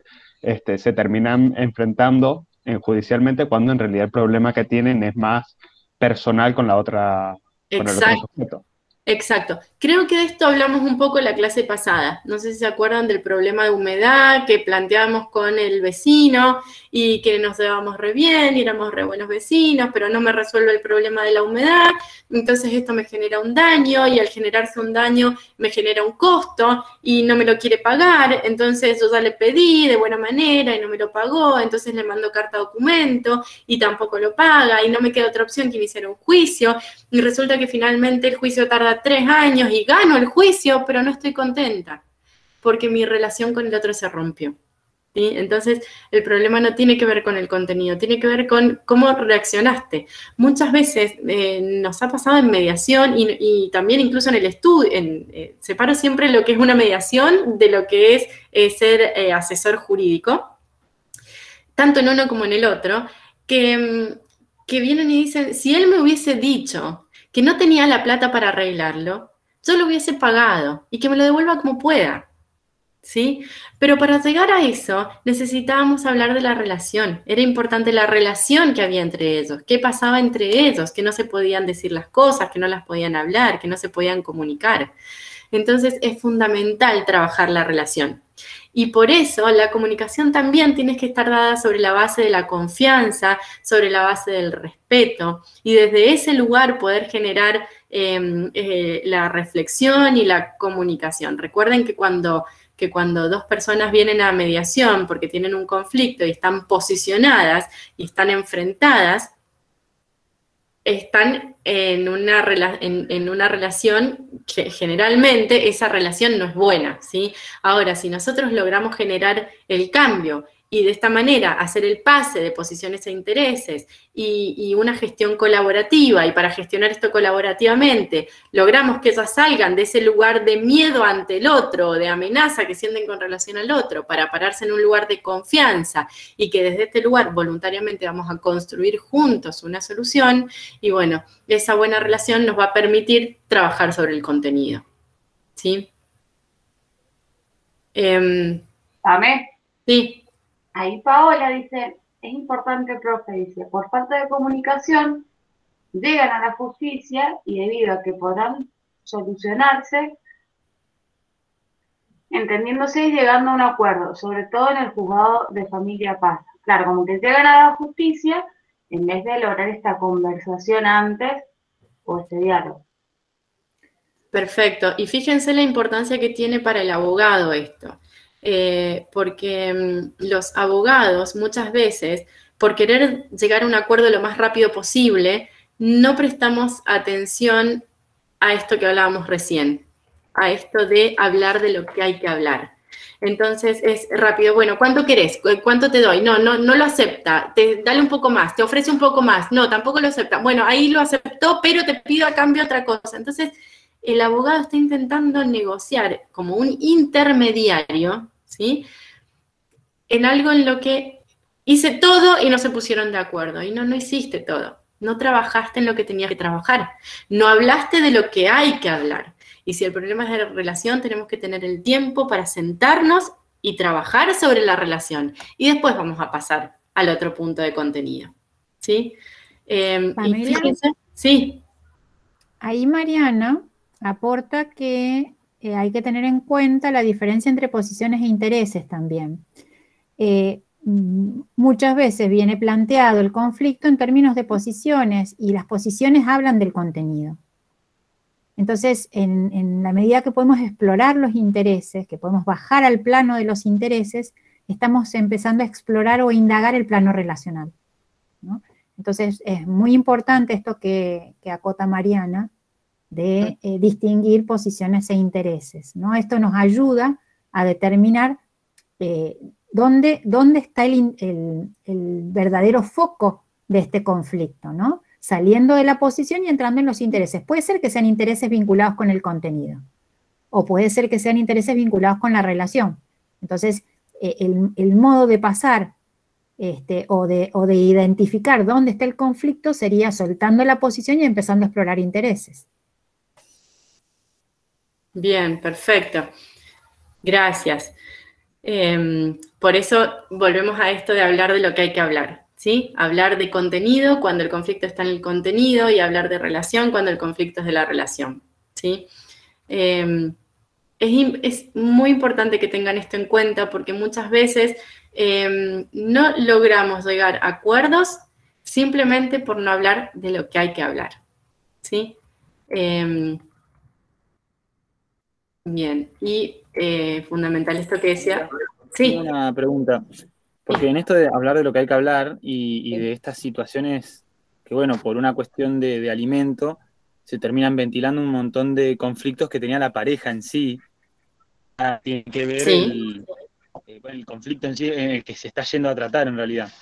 se terminan enfrentando judicialmente cuando en realidad el problema que tienen es más personal con el otro sujeto. Exacto. Creo que de esto hablamos un poco en la clase pasada. No sé si se acuerdan del problema de humedad que planteamos con el vecino y que nos llevábamos re bien, y éramos re buenos vecinos, pero no me resuelve el problema de la humedad. Entonces esto me genera un daño, y al generarse un daño me genera un costo y no me lo quiere pagar. Entonces yo ya le pedí de buena manera y no me lo pagó. Entonces le mando carta documento y tampoco lo paga, y no me queda otra opción que iniciar un juicio. Y resulta que finalmente el juicio tarda 3 años y gano el juicio, pero no estoy contenta porque mi relación con el otro se rompió, ¿sí? Entonces, el problema no tiene que ver con el contenido, tiene que ver con cómo reaccionaste. Muchas veces nos ha pasado en mediación y también incluso en el estudio. Separo siempre lo que es una mediación de lo que es ser asesor jurídico, tanto en uno como en el otro, que vienen y dicen, si él me hubiese dicho que no tenía la plata para arreglarlo, yo lo hubiese pagado y que me lo devuelva como pueda, ¿sí? Pero para llegar a eso necesitábamos hablar de la relación. Era importante la relación que había entre ellos, qué pasaba entre ellos, que no se podían decir las cosas, que no las podían hablar, que no se podían comunicar. Entonces es fundamental trabajar la relación. Y por eso la comunicación también tiene que estar dada sobre la base de la confianza, sobre la base del respeto, y desde ese lugar poder generar la reflexión y la comunicación. Recuerden que cuando dos personas vienen a mediación porque tienen un conflicto y están posicionadas y están enfrentadas, están en una relación que generalmente esa relación no es buena, ¿sí? Ahora, si nosotros logramos generar el cambio y de esta manera hacer el pase de posiciones e intereses y una gestión colaborativa, y para gestionar esto colaborativamente logramos que ellas salgan de ese lugar de miedo ante el otro, de amenaza que sienten con relación al otro, para pararse en un lugar de confianza, y que desde este lugar voluntariamente vamos a construir juntos una solución, y bueno, esa buena relación nos va a permitir trabajar sobre el contenido, ¿sí? ¿Amé? Sí. Ahí Paola dice, es importante, profe, dice, por falta de comunicación llegan a la justicia y debido a que podrán solucionarse, entendiéndose y llegando a un acuerdo, sobre todo en el juzgado de familia pasa. Claro, como que llegan a la justicia en vez de lograr esta conversación antes o este diálogo. Perfecto. Y fíjense la importancia que tiene para el abogado esto. Porque los abogados muchas veces, por querer llegar a un acuerdo lo más rápido posible, no prestamos atención a esto que hablábamos recién, a esto de hablar de lo que hay que hablar. Entonces es rápido, bueno, ¿cuánto querés? ¿Cuánto te doy? No lo acepta, dale un poco más, te ofrece un poco más, no, tampoco lo acepta. Bueno, ahí lo aceptó, pero te pido a cambio otra cosa. Entonces, el abogado está intentando negociar como un intermediario, ¿sí? En algo en lo que hice todo y no se pusieron de acuerdo. Y no hiciste todo. No trabajaste en lo que tenías que trabajar. No hablaste de lo que hay que hablar. Y si el problema es de relación, tenemos que tener el tiempo para sentarnos y trabajar sobre la relación. Y después vamos a pasar al otro punto de contenido. ¿Sí? Y fíjense, sí. Ahí Mariana aporta que hay que tener en cuenta la diferencia entre posiciones e intereses también. Muchas veces viene planteado el conflicto en términos de posiciones y las posiciones hablan del contenido. Entonces, en la medida que podemos explorar los intereses, que podemos bajar al plano de los intereses, estamos empezando a explorar o indagar el plano relacional, ¿no? Entonces, es muy importante esto que acota Mariana, de distinguir posiciones e intereses, ¿no? Esto nos ayuda a determinar dónde está el verdadero foco de este conflicto, ¿no? Saliendo de la posición y entrando en los intereses. Puede ser que sean intereses vinculados con el contenido, o puede ser que sean intereses vinculados con la relación. Entonces, el modo de pasar o de identificar dónde está el conflicto sería soltando la posición y empezando a explorar intereses. Bien, perfecto. Gracias. Por eso volvemos a esto de hablar de lo que hay que hablar, ¿sí? Hablar de contenido cuando el conflicto está en el contenido y hablar de relación cuando el conflicto es de la relación, ¿sí? Es muy importante que tengan esto en cuenta porque muchas veces no logramos llegar a acuerdos simplemente por no hablar de lo que hay que hablar, ¿sí? Bien, y fundamental esto que decía. Sí. Tengo una pregunta, porque en esto de hablar de lo que hay que hablar y de estas situaciones que, bueno, por una cuestión de alimento, se terminan ventilando un montón de conflictos que tenía la pareja en sí. Tiene que ver el conflicto en sí que se está yendo a tratar en realidad.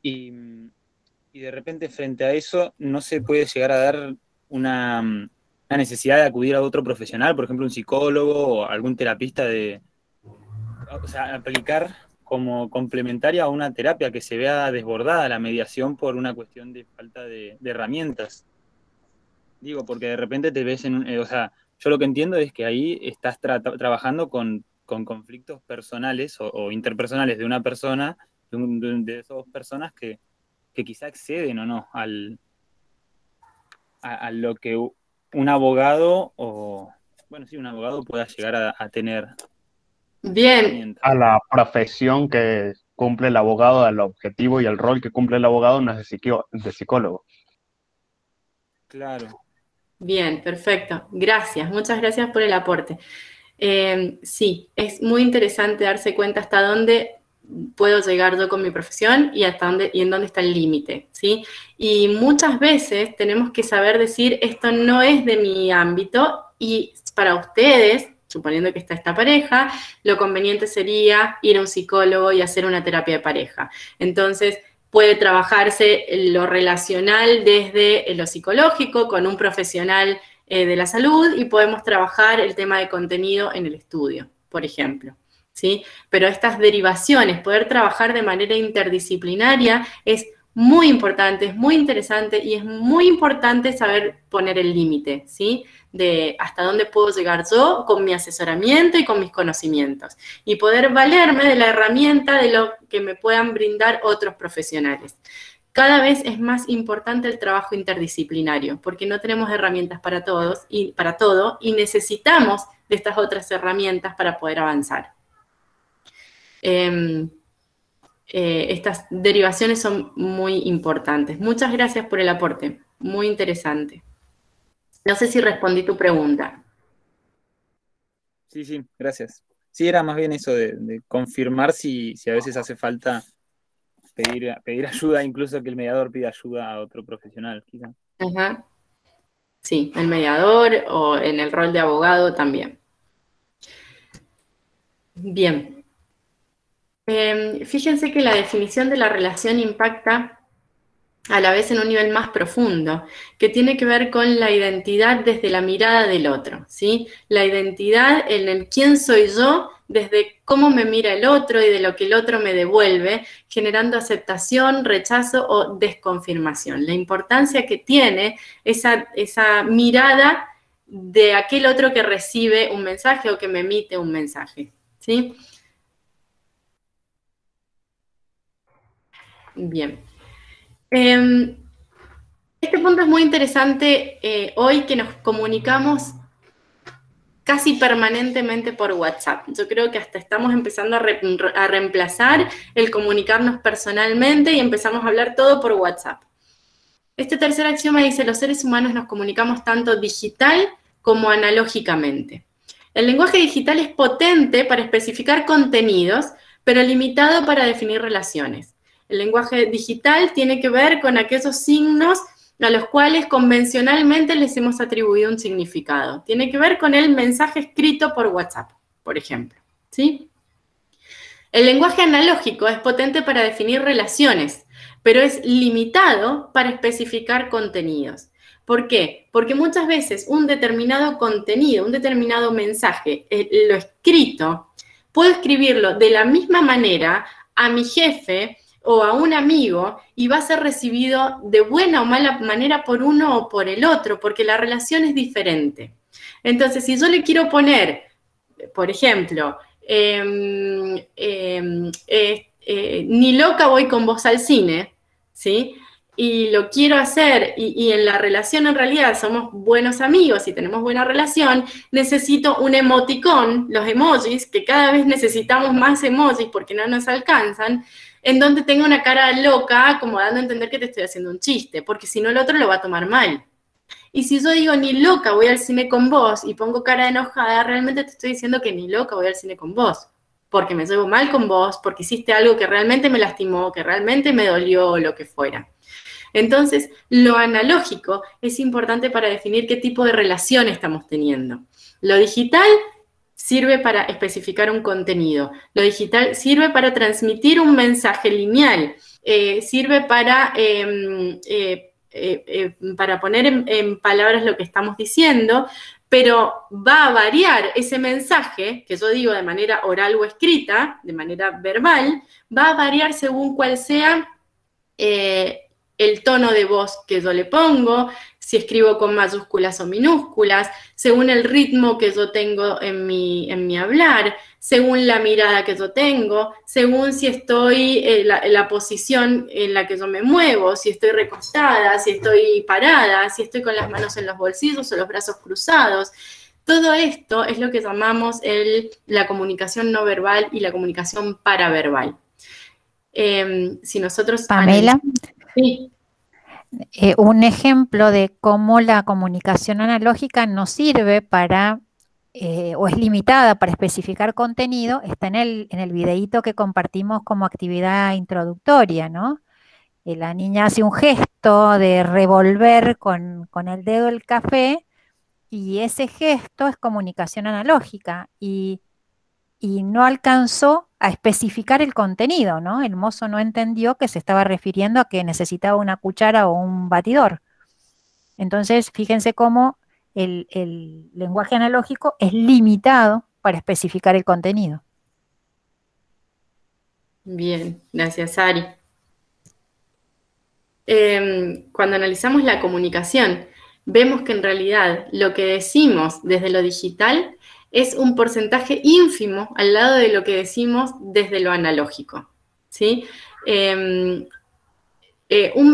Y de repente frente a eso no se puede llegar a dar una necesidad de acudir a otro profesional, por ejemplo un psicólogo o algún terapista o sea, aplicar como complementaria a una terapia que se vea desbordada la mediación por una cuestión de falta de herramientas. Digo, porque de repente te ves o sea, yo lo que entiendo es que ahí estás trabajando con conflictos personales o interpersonales de una persona, de esas dos personas que quizá exceden o no a lo que un abogado un abogado pueda llegar a tener. Bien. A la profesión que cumple el abogado, al objetivo y al rol que cumple el abogado no es de psicólogo. Claro. Bien, perfecto. Gracias, muchas gracias por el aporte. Sí, es muy interesante darse cuenta hasta dónde puedo llegar yo con mi profesión y hasta dónde y en dónde está el límite, ¿sí? Y muchas veces tenemos que saber decir, esto no es de mi ámbito y para ustedes, suponiendo que está esta pareja, lo conveniente sería ir a un psicólogo y hacer una terapia de pareja. Entonces, puede trabajarse lo relacional desde lo psicológico con un profesional de la salud y podemos trabajar el tema de contenido en el estudio, por ejemplo, ¿sí? Pero estas derivaciones, poder trabajar de manera interdisciplinaria es muy importante, es muy interesante y es muy importante saber poner el límite, ¿sí? De hasta dónde puedo llegar yo con mi asesoramiento y con mis conocimientos y poder valerme de la herramienta de lo que me puedan brindar otros profesionales. Cada vez es más importante el trabajo interdisciplinario porque no tenemos herramientas para todos y para todo y necesitamos de estas otras herramientas para poder avanzar. Estas derivaciones son muy importantes. Muchas gracias por el aporte, muy interesante. No sé si respondí tu pregunta. Sí, gracias. Sí, era más bien eso de confirmar si a veces hace falta pedir ayuda, incluso que el mediador pida ayuda a otro profesional, quizá. Ajá. Sí, el mediador o en el rol de abogado también. Bien. Fíjense que la definición de la relación impacta a la vez en un nivel más profundo, que tiene que ver con la identidad desde la mirada del otro, ¿sí? La identidad en el quién soy yo, desde cómo me mira el otro y de lo que el otro me devuelve, generando aceptación, rechazo o desconfirmación. La importancia que tiene esa mirada de aquel otro que recibe un mensaje o que me emite un mensaje, ¿sí? Bien. Este punto es muy interesante hoy que nos comunicamos casi permanentemente por WhatsApp. Yo creo que hasta estamos empezando a reemplazar el comunicarnos personalmente y empezamos a hablar todo por WhatsApp. Este tercer axioma dice, los seres humanos nos comunicamos tanto digital como analógicamente. El lenguaje digital es potente para especificar contenidos, pero limitado para definir relaciones. El lenguaje digital tiene que ver con aquellos signos a los cuales convencionalmente les hemos atribuido un significado. Tiene que ver con el mensaje escrito por WhatsApp, por ejemplo, ¿sí? El lenguaje analógico es potente para definir relaciones, pero es limitado para especificar contenidos. ¿Por qué? Porque muchas veces un determinado contenido, un determinado mensaje, lo escrito, puedo escribirlo de la misma manera a mi jefe o a un amigo y va a ser recibido de buena o mala manera por uno o por el otro, porque la relación es diferente. Entonces, si yo le quiero poner, por ejemplo, ni loca voy con vos al cine, ¿sí? Y lo quiero hacer, y en la relación en realidad somos buenos amigos y tenemos buena relación, necesito un emoticón, los emojis, que cada vez necesitamos más emojis porque no nos alcanzan, en donde tenga una cara loca, como dando a entender que te estoy haciendo un chiste, porque si no el otro lo va a tomar mal. Y si yo digo ni loca voy al cine con vos y pongo cara de enojada, realmente te estoy diciendo que ni loca voy al cine con vos, porque me llevo mal con vos, porque hiciste algo que realmente me lastimó, que realmente me dolió o lo que fuera. Entonces, lo analógico es importante para definir qué tipo de relación estamos teniendo. Lo digital sirve para especificar un contenido. Lo digital sirve para transmitir un mensaje lineal. Sirve para poner en palabras lo que estamos diciendo, pero va a variar ese mensaje, que yo digo de manera oral o escrita, de manera verbal, va a variar según cuál sea el tono de voz que yo le pongo, si escribo con mayúsculas o minúsculas, según el ritmo que yo tengo en mi hablar, según la mirada que yo tengo, según si estoy la posición en la que yo me muevo, si estoy recostada, si estoy parada, si estoy con las manos en los bolsillos o los brazos cruzados. Todo esto es lo que llamamos la comunicación no verbal y la comunicación paraverbal. Si nosotros... Pamela, sí. Un ejemplo de cómo la comunicación analógica no sirve para, o es limitada para especificar contenido, está en el videíto que compartimos como actividad introductoria, ¿no? La niña hace un gesto de revolver con el dedo el café y ese gesto es comunicación analógica y no alcanzó a especificar el contenido, ¿no? El mozo no entendió que se estaba refiriendo a que necesitaba una cuchara o un batidor. Entonces, fíjense cómo el lenguaje analógico es limitado para especificar el contenido. Bien, gracias, Ari. Cuando analizamos la comunicación, vemos que en realidad lo que decimos desde lo digital es un porcentaje ínfimo al lado de lo que decimos desde lo analógico, ¿sí? Un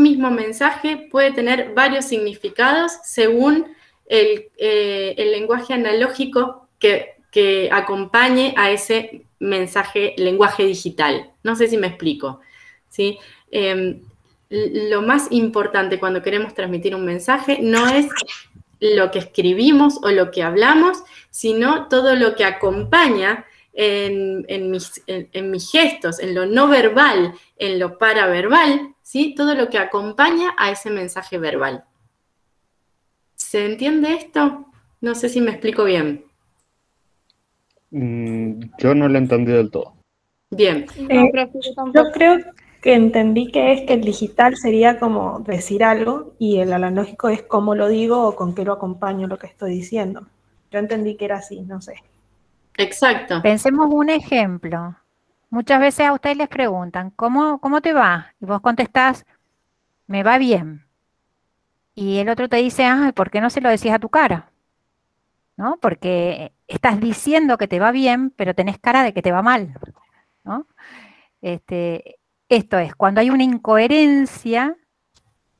mismo mensaje puede tener varios significados según el lenguaje analógico que acompañe a ese mensaje, lenguaje digital. No sé si me explico, ¿sí? Lo más importante cuando queremos transmitir un mensaje no es lo que escribimos o lo que hablamos, sino todo lo que acompaña en mis gestos, en lo no verbal, en lo paraverbal, ¿sí? Todo lo que acompaña a ese mensaje verbal. ¿Se entiende esto? No sé si me explico bien. Yo no lo entendí del todo. Bien. Yo creo que entendí que es que el digital sería como decir algo y el analógico es cómo lo digo o con qué lo acompaño lo que estoy diciendo. Yo entendí que era así, no sé. Exacto. Pensemos un ejemplo. Muchas veces a ustedes les preguntan, ¿cómo te va? Y vos contestás, me va bien. Y el otro te dice, ¿por qué no se lo decís a tu cara? ¿no? Porque estás diciendo que te va bien, pero tenés cara de que te va mal, ¿no? Esto es, cuando hay una incoherencia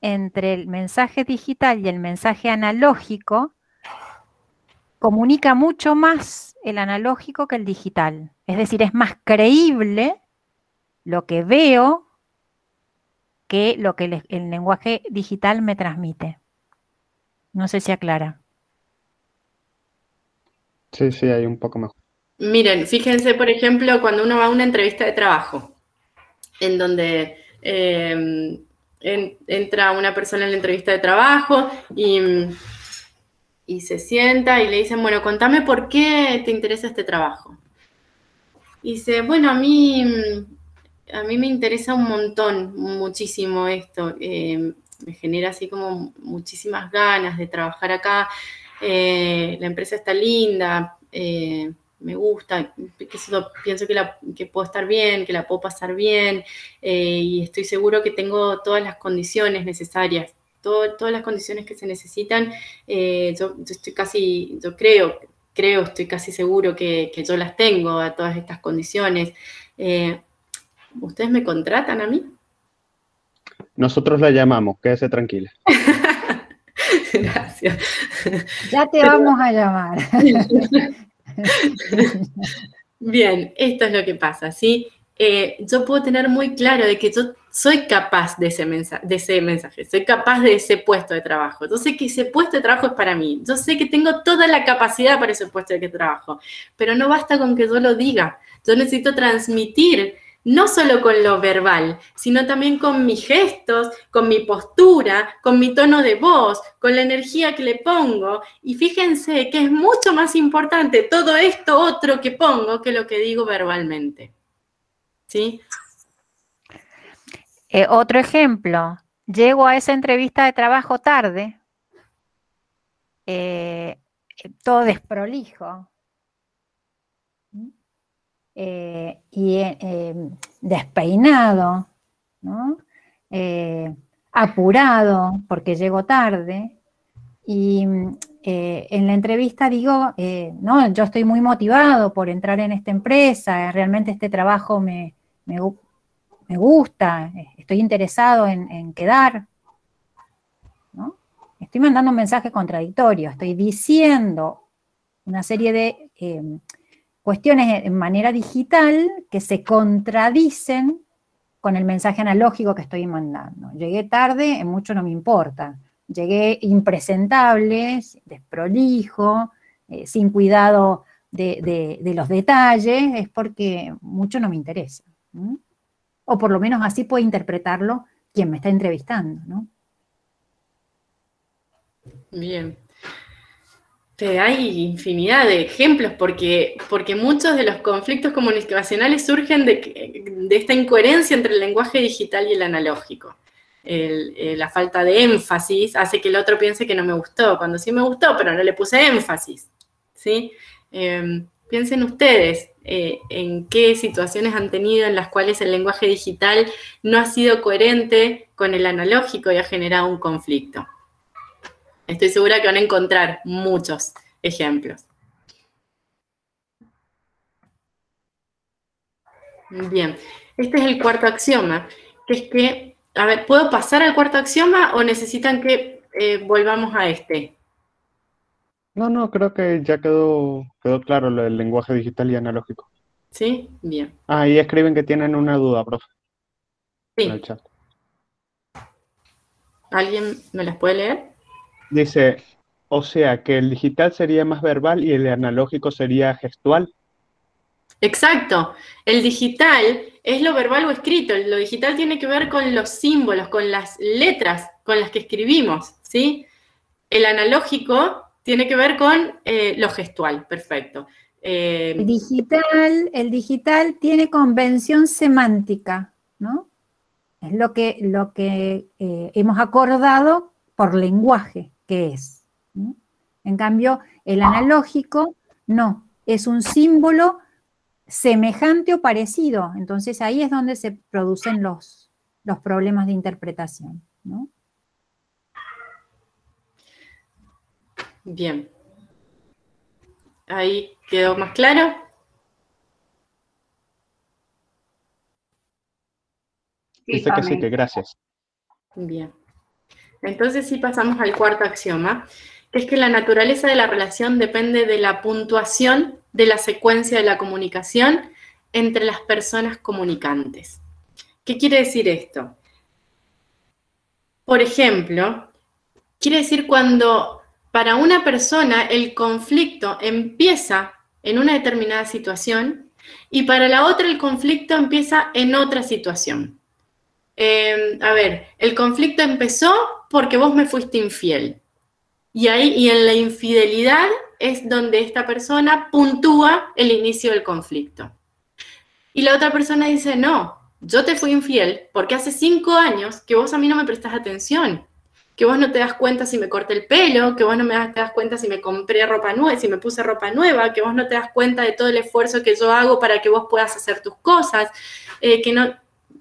entre el mensaje digital y el mensaje analógico, comunica mucho más el analógico que el digital. Es decir, es más creíble lo que veo que lo que el lenguaje digital me transmite. No sé si aclara. Sí, sí, hay un poco mejor. Miren, fíjense, por ejemplo, cuando uno va a una entrevista de trabajo, en donde entra una persona en la entrevista de trabajo y se sienta y le dicen, bueno, contame por qué te interesa este trabajo. Y dice, bueno, a mí me interesa un montón, muchísimo esto. Me genera así como muchísimas ganas de trabajar acá. La empresa está linda, me gusta, pienso que puedo estar bien, que la puedo pasar bien, y estoy seguro que tengo todas las condiciones necesarias, todas las condiciones que se necesitan. Yo estoy casi seguro que yo las tengo a todas estas condiciones. ¿Ustedes me contratan a mí? Nosotros la llamamos, quédese tranquila. Gracias. Ya te vamos a llamar. Bien, esto es lo que pasa, ¿sí? Yo puedo tener muy claro de que yo soy capaz de ese mensaje, soy capaz de ese puesto de trabajo. Yo sé que ese puesto de trabajo es para mí. Yo sé que tengo toda la capacidad para ese puesto de trabajo, pero no basta con que yo lo diga. Yo necesito transmitir, no solo con lo verbal, sino también con mis gestos, con mi postura, con mi tono de voz, con la energía que le pongo. Y fíjense que es mucho más importante todo esto otro que pongo que lo que digo verbalmente. ¿Sí? Otro ejemplo, llego a esa entrevista de trabajo tarde, todo desprolijo, y despeinado, ¿no? Apurado porque llego tarde, y en la entrevista digo, no, yo estoy muy motivado por entrar en esta empresa, realmente este trabajo me gusta, estoy interesado en quedar, ¿no? Estoy mandando un mensaje contradictorio, estoy diciendo una serie de cuestiones en manera digital que se contradicen con el mensaje analógico que estoy mandando. Llegué tarde, en mucho no me importa. Llegué impresentable, desprolijo, sin cuidado de los detalles, es porque mucho no me interesa. ¿No? O por lo menos así puede interpretarlo quien me está entrevistando, ¿no? Bien. Hay infinidad de ejemplos porque muchos de los conflictos comunicacionales surgen de esta incoherencia entre el lenguaje digital y el analógico. La falta de énfasis hace que el otro piense que no me gustó, cuando sí me gustó, pero no le puse énfasis. ¿Sí? Piensen ustedes en qué situaciones han tenido en las cuales el lenguaje digital no ha sido coherente con el analógico y ha generado un conflicto. Estoy segura que van a encontrar muchos ejemplos. Bien, este es el cuarto axioma, que es que, a ver, ¿puedo pasar al cuarto axioma o necesitan que volvamos a este? No, creo que ya quedó claro lo del lenguaje digital y analógico. ¿Sí? Bien. Ahí escriben que tienen una duda, profe. Sí. En el chat. ¿Alguien me las puede leer? Dice, o sea, que el digital sería más verbal y el analógico sería gestual. Exacto. El digital es lo verbal o escrito. Lo digital tiene que ver con los símbolos, con las letras con las que escribimos, ¿sí? El analógico tiene que ver con lo gestual. Perfecto. El digital tiene convención semántica, ¿no? Es lo que hemos acordado por lenguaje que es, ¿no? En cambio, el analógico no, es un símbolo semejante o parecido. Entonces ahí es donde se producen los problemas de interpretación, ¿no? Bien. ¿Ahí quedó más claro? Dice que sí, que gracias. Bien. Entonces sí pasamos al cuarto axioma, que es que la naturaleza de la relación depende de la puntuación de la secuencia de la comunicación entre las personas comunicantes. ¿Qué quiere decir esto? Por ejemplo, quiere decir cuando para una persona el conflicto empieza en una determinada situación y para la otra el conflicto empieza en otra situación. A ver, el conflicto empezó porque vos me fuiste infiel. Y en la infidelidad es donde esta persona puntúa el inicio del conflicto. Y la otra persona dice, no, yo te fui infiel porque hace 5 años que vos a mí no me prestás atención, que vos no te das cuenta si me corté el pelo, que vos no te das cuenta si me compré ropa nueva, si me puse ropa nueva, que vos no te das cuenta de todo el esfuerzo que yo hago para que vos puedas hacer tus cosas, que no...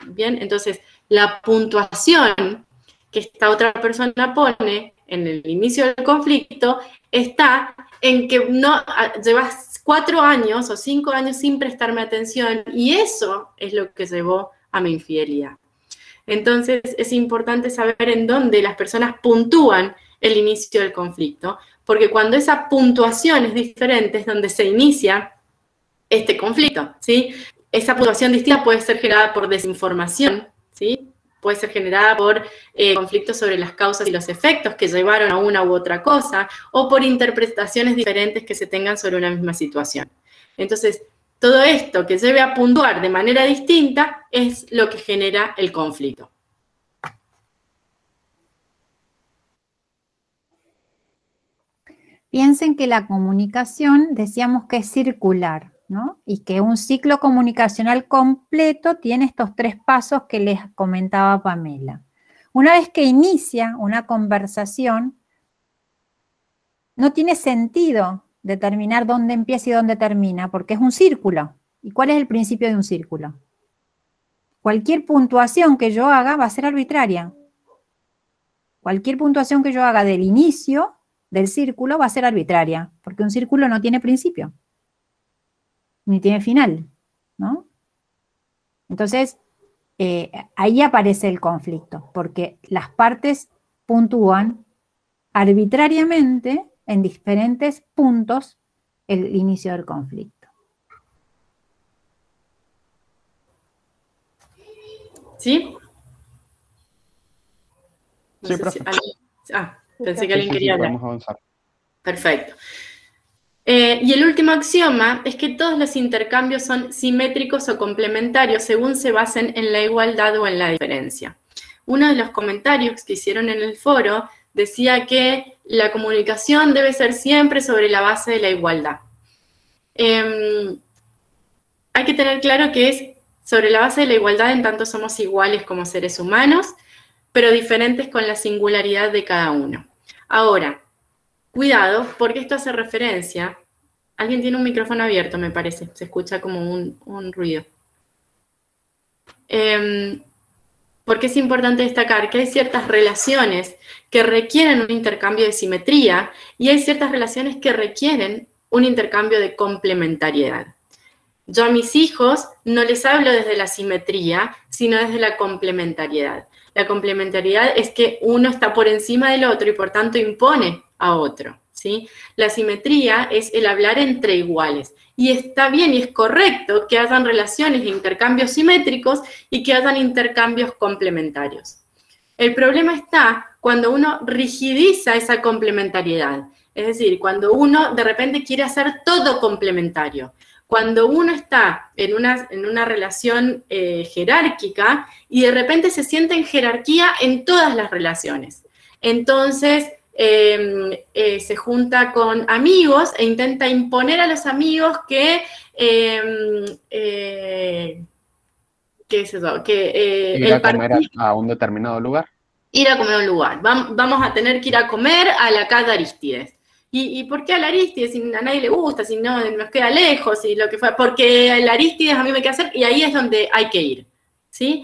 Bien, entonces la puntuación que esta otra persona pone en el inicio del conflicto está en que no llevas 4 años o 5 años sin prestarme atención y eso es lo que llevó a mi infidelidad. Entonces es importante saber en dónde las personas puntúan el inicio del conflicto, porque cuando esa puntuación es diferente es donde se inicia este conflicto, ¿sí? Esa puntuación distinta puede ser generada por desinformación, ¿sí? Puede ser generada por conflictos sobre las causas y los efectos que llevaron a una u otra cosa, o por interpretaciones diferentes que se tengan sobre una misma situación. Entonces, todo esto que lleve a puntuar de manera distinta es lo que genera el conflicto. Piensen que la comunicación, decíamos que es circular, ¿no? Y que un ciclo comunicacional completo tiene estos 3 pasos que les comentaba Pamela. Una vez que inicia una conversación, no tiene sentido determinar dónde empieza y dónde termina, porque es un círculo. ¿Y cuál es el principio de un círculo? Cualquier puntuación que yo haga va a ser arbitraria. Cualquier puntuación que yo haga del inicio del círculo va a ser arbitraria, porque un círculo no tiene principio, ni tiene final, ¿no? Entonces, ahí aparece el conflicto, porque las partes puntúan arbitrariamente en diferentes puntos el inicio del conflicto. ¿Sí? No sí, sé profe. Pensé que alguien quería hablar. Podemos avanzar. Perfecto. Y el último axioma es que todos los intercambios son simétricos o complementarios según se basen en la igualdad o en la diferencia. Uno de los comentarios que hicieron en el foro decía que la comunicación debe ser siempre sobre la base de la igualdad. Hay que tener claro que es sobre la base de la igualdad en tanto somos iguales como seres humanos, pero diferentes con la singularidad de cada uno. Ahora, cuidado, porque esto hace referencia. Alguien tiene un micrófono abierto, me parece. Se escucha como un ruido. Porque es importante destacar que hay ciertas relaciones que requieren un intercambio de simetría y hay ciertas relaciones que requieren un intercambio de complementariedad. Yo a mis hijos no les hablo desde la simetría, sino desde la complementariedad. La complementariedad es que uno está por encima del otro y por tanto impone a otro, ¿sí? La simetría es el hablar entre iguales. Y está bien y es correcto que hayan relaciones de intercambios simétricos y que hayan intercambios complementarios. El problema está cuando uno rigidiza esa complementariedad. Es decir, cuando uno de repente quiere hacer todo complementario. Cuando uno está en una relación jerárquica y de repente se siente en jerarquía en todas las relaciones. Entonces, se junta con amigos e intenta imponer a los amigos que ir a comer a un determinado lugar. Ir a comer a un lugar. Vamos a tener que ir a comer a la casa de Arístides. ¿Y por qué a la Arístides? Si a nadie le gusta, si no nos queda lejos, y lo que fue, porque el Arístides a mí me queda hacer, y ahí es donde hay que ir, ¿sí?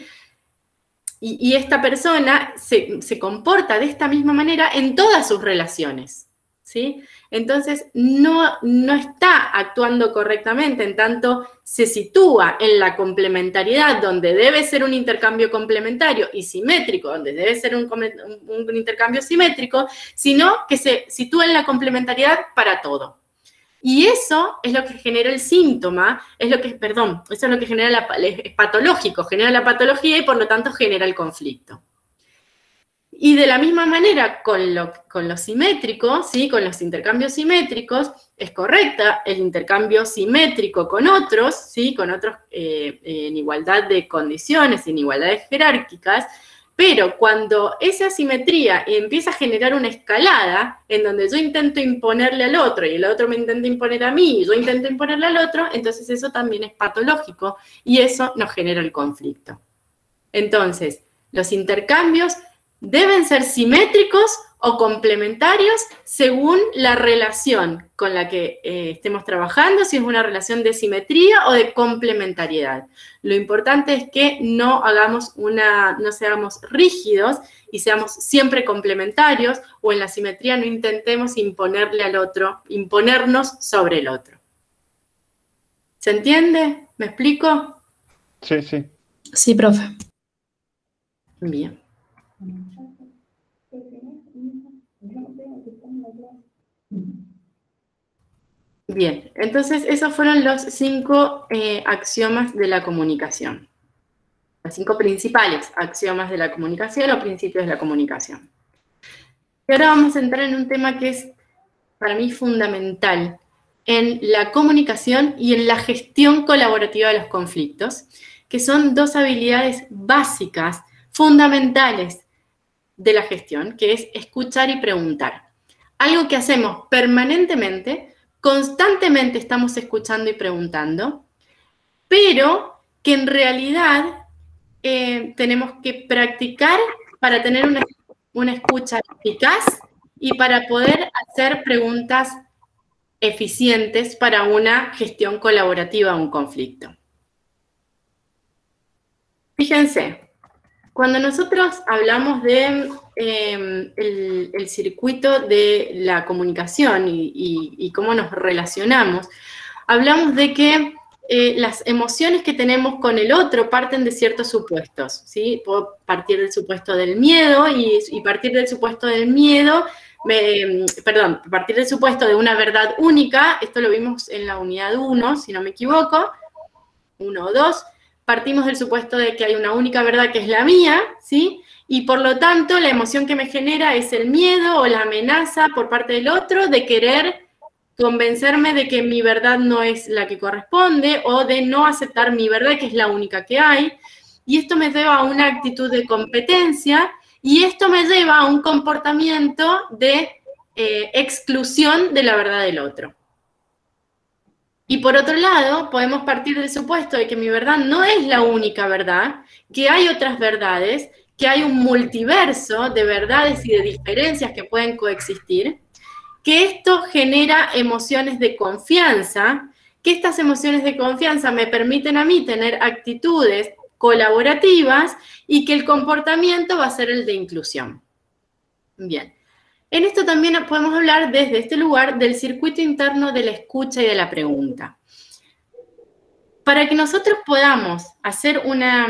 Y esta persona se comporta de esta misma manera en todas sus relaciones, ¿sí? Entonces, no está actuando correctamente, en tanto se sitúa en la complementariedad, donde debe ser un intercambio complementario y simétrico, donde debe ser un intercambio simétrico, sino que se sitúa en la complementariedad para todo. Y eso es lo que genera el síntoma, eso es lo que genera es patológico, genera la patología y por lo tanto genera el conflicto. Y de la misma manera, con lo simétrico, ¿sí? Con los intercambios simétricos, es correcta el intercambio simétrico con otros, ¿sí? Con otros en igualdad de condiciones, en igualdades jerárquicas, pero cuando esa asimetría empieza a generar una escalada, en donde yo intento imponerle al otro, y el otro me intenta imponer a mí, y yo intento imponerle al otro, entonces eso también es patológico, y eso nos genera el conflicto. Entonces, los intercambios deben ser simétricos o complementarios según la relación con la que estemos trabajando, si es una relación de simetría o de complementariedad. Lo importante es que no seamos rígidos y seamos siempre complementarios, o en la simetría no intentemos imponerle al otro, imponernos sobre el otro. ¿Se entiende? ¿Me explico? Sí, sí. Sí, profe. Bien. Bien, entonces esos fueron los 5 axiomas de la comunicación. Los 5 principales axiomas de la comunicación o principios de la comunicación. Y ahora vamos a entrar en un tema que es para mí fundamental en la comunicación y en la gestión colaborativa de los conflictos, que son 2 habilidades básicas, fundamentales de la gestión, que es escuchar y preguntar. Algo que hacemos permanentemente, constantemente estamos escuchando y preguntando, pero que en realidad tenemos que practicar para tener una escucha eficaz y para poder hacer preguntas eficientes para una gestión colaborativa de un conflicto. Fíjense, cuando nosotros hablamos de el circuito de la comunicación y cómo nos relacionamos, hablamos de que las emociones que tenemos con el otro parten de ciertos supuestos, ¿sí? Puedo partir del supuesto del miedo y partir del supuesto del miedo, partir del supuesto de una verdad única, esto lo vimos en la unidad 1, si no me equivoco, 1 o 2, partimos del supuesto de que hay una única verdad que es la mía, ¿sí? Y por lo tanto la emoción que me genera es el miedo o la amenaza por parte del otro de querer convencerme de que mi verdad no es la que corresponde o de no aceptar mi verdad, que es la única que hay. Y esto me lleva a una actitud de competencia y esto me lleva a un comportamiento de exclusión de la verdad del otro. Y por otro lado, podemos partir del supuesto de que mi verdad no es la única verdad, que hay otras verdades, que hay un multiverso de verdades y de diferencias que pueden coexistir, que esto genera emociones de confianza, que estas emociones de confianza me permiten a mí tener actitudes colaborativas y que el comportamiento va a ser el de inclusión. Bien. En esto también podemos hablar desde este lugar del circuito interno de la escucha y de la pregunta. Para que nosotros podamos hacer una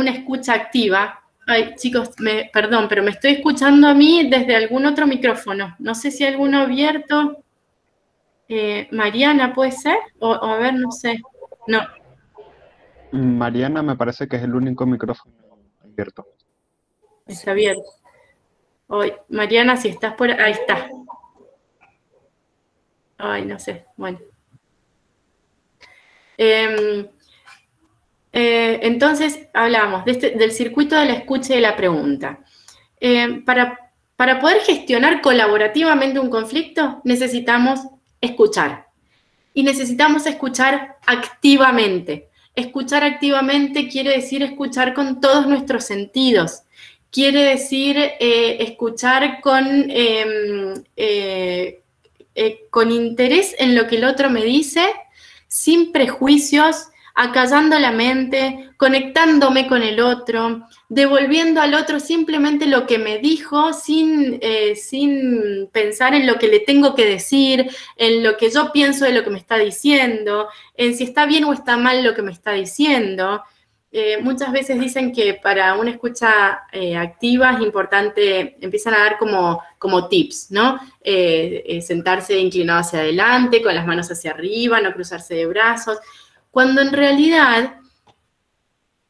escucha activa, ay chicos, perdón, pero me estoy escuchando a mí desde algún otro micrófono. No sé si hay alguno abierto. Mariana, ¿puede ser? O a ver, no sé. No. Mariana me parece que es el único micrófono abierto. Está abierto. Hoy, Mariana, si estás por ahí, está. Ay, no sé, bueno. Entonces, hablamos del circuito de la escucha y de la pregunta. Para poder gestionar colaborativamente un conflicto, necesitamos escuchar. Y necesitamos escuchar activamente. Escuchar activamente quiere decir escuchar con todos nuestros sentidos. Quiere decir escuchar con interés en lo que el otro me dice, sin prejuicios, acallando la mente, conectándome con el otro, devolviendo al otro simplemente lo que me dijo sin pensar en lo que le tengo que decir, en lo que yo pienso de lo que me está diciendo, en si está bien o está mal lo que me está diciendo. Muchas veces dicen que para una escucha activa es importante, empiezan a dar como tips, ¿no? Sentarse inclinado hacia adelante, con las manos hacia arriba, no cruzarse de brazos, cuando en realidad,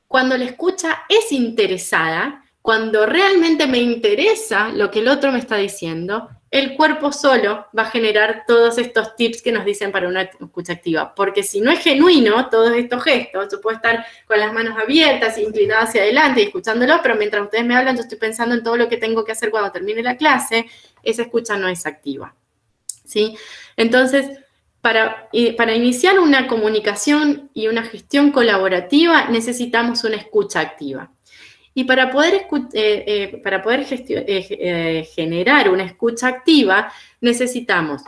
cuando la escucha es interesada, cuando realmente me interesa lo que el otro me está diciendo, el cuerpo solo va a generar todos estos tips que nos dicen para una escucha activa. Porque si no es genuino todos estos gestos, yo puedo estar con las manos abiertas, inclinada hacia adelante y escuchándolo, pero mientras ustedes me hablan, yo estoy pensando en todo lo que tengo que hacer cuando termine la clase, esa escucha no es activa, ¿sí? Entonces, para iniciar una comunicación y una gestión colaborativa, necesitamos una escucha activa. Y para poder generar una escucha activa, necesitamos,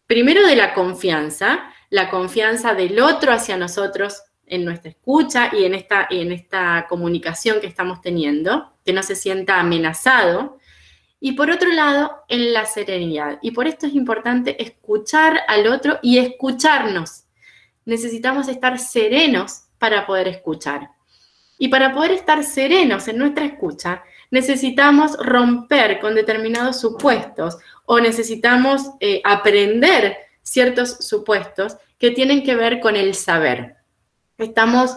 primero, de la confianza del otro hacia nosotros en nuestra escucha y en esta comunicación que estamos teniendo, que no se sienta amenazado. Y por otro lado, en la serenidad. Y por esto es importante escuchar al otro y escucharnos. Necesitamos estar serenos para poder escuchar. Y para poder estar serenos en nuestra escucha, necesitamos romper con determinados supuestos o necesitamos aprender ciertos supuestos que tienen que ver con el saber. Estamos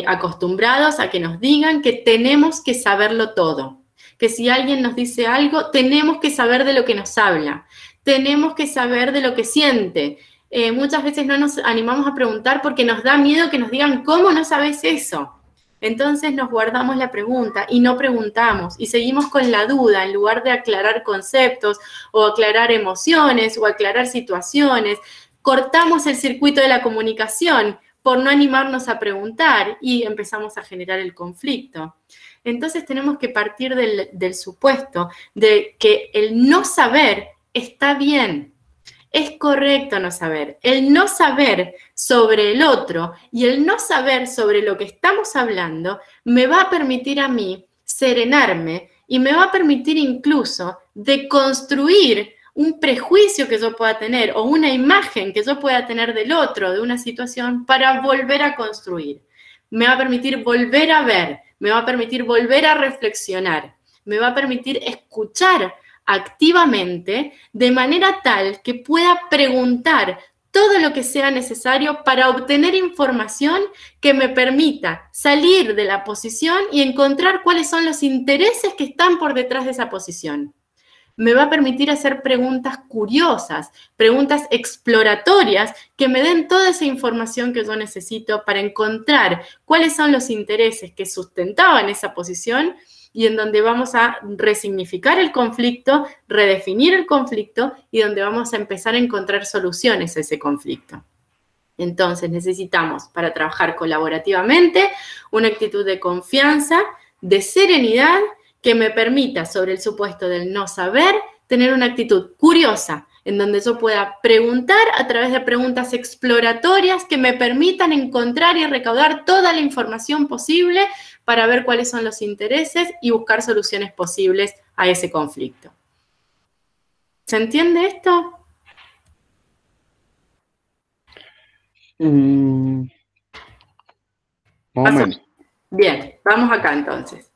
acostumbrados a que nos digan que tenemos que saberlo todo, que si alguien nos dice algo, tenemos que saber de lo que nos habla, tenemos que saber de lo que siente. Muchas veces no nos animamos a preguntar porque nos da miedo que nos digan, ¿cómo no sabes eso? Entonces nos guardamos la pregunta y no preguntamos y seguimos con la duda en lugar de aclarar conceptos o aclarar emociones o aclarar situaciones. Cortamos el circuito de la comunicación por no animarnos a preguntar y empezamos a generar el conflicto. Entonces tenemos que partir del supuesto de que el no saber está bien. Es correcto no saber. El no saber sobre el otro y el no saber sobre lo que estamos hablando me va a permitir a mí serenarme y me va a permitir incluso deconstruir un prejuicio que yo pueda tener o una imagen que yo pueda tener del otro, de una situación, para volver a construir. Me va a permitir volver a ver, me va a permitir volver a reflexionar, me va a permitir escuchar activamente de manera tal que pueda preguntar todo lo que sea necesario para obtener información que me permita salir de la posición y encontrar cuáles son los intereses que están por detrás de esa posición. Me va a permitir hacer preguntas curiosas, preguntas exploratorias que me den toda esa información que yo necesito para encontrar cuáles son los intereses que sustentaban esa posición y en donde vamos a resignificar el conflicto, redefinir el conflicto y donde vamos a empezar a encontrar soluciones a ese conflicto. Entonces necesitamos, para trabajar colaborativamente, una actitud de confianza, de serenidad, que me permita, sobre el supuesto del no saber, tener una actitud curiosa, en donde yo pueda preguntar a través de preguntas exploratorias que me permitan encontrar y recaudar toda la información posible para ver cuáles son los intereses y buscar soluciones posibles a ese conflicto. ¿Se entiende esto? Más o menos. Bien, vamos acá entonces.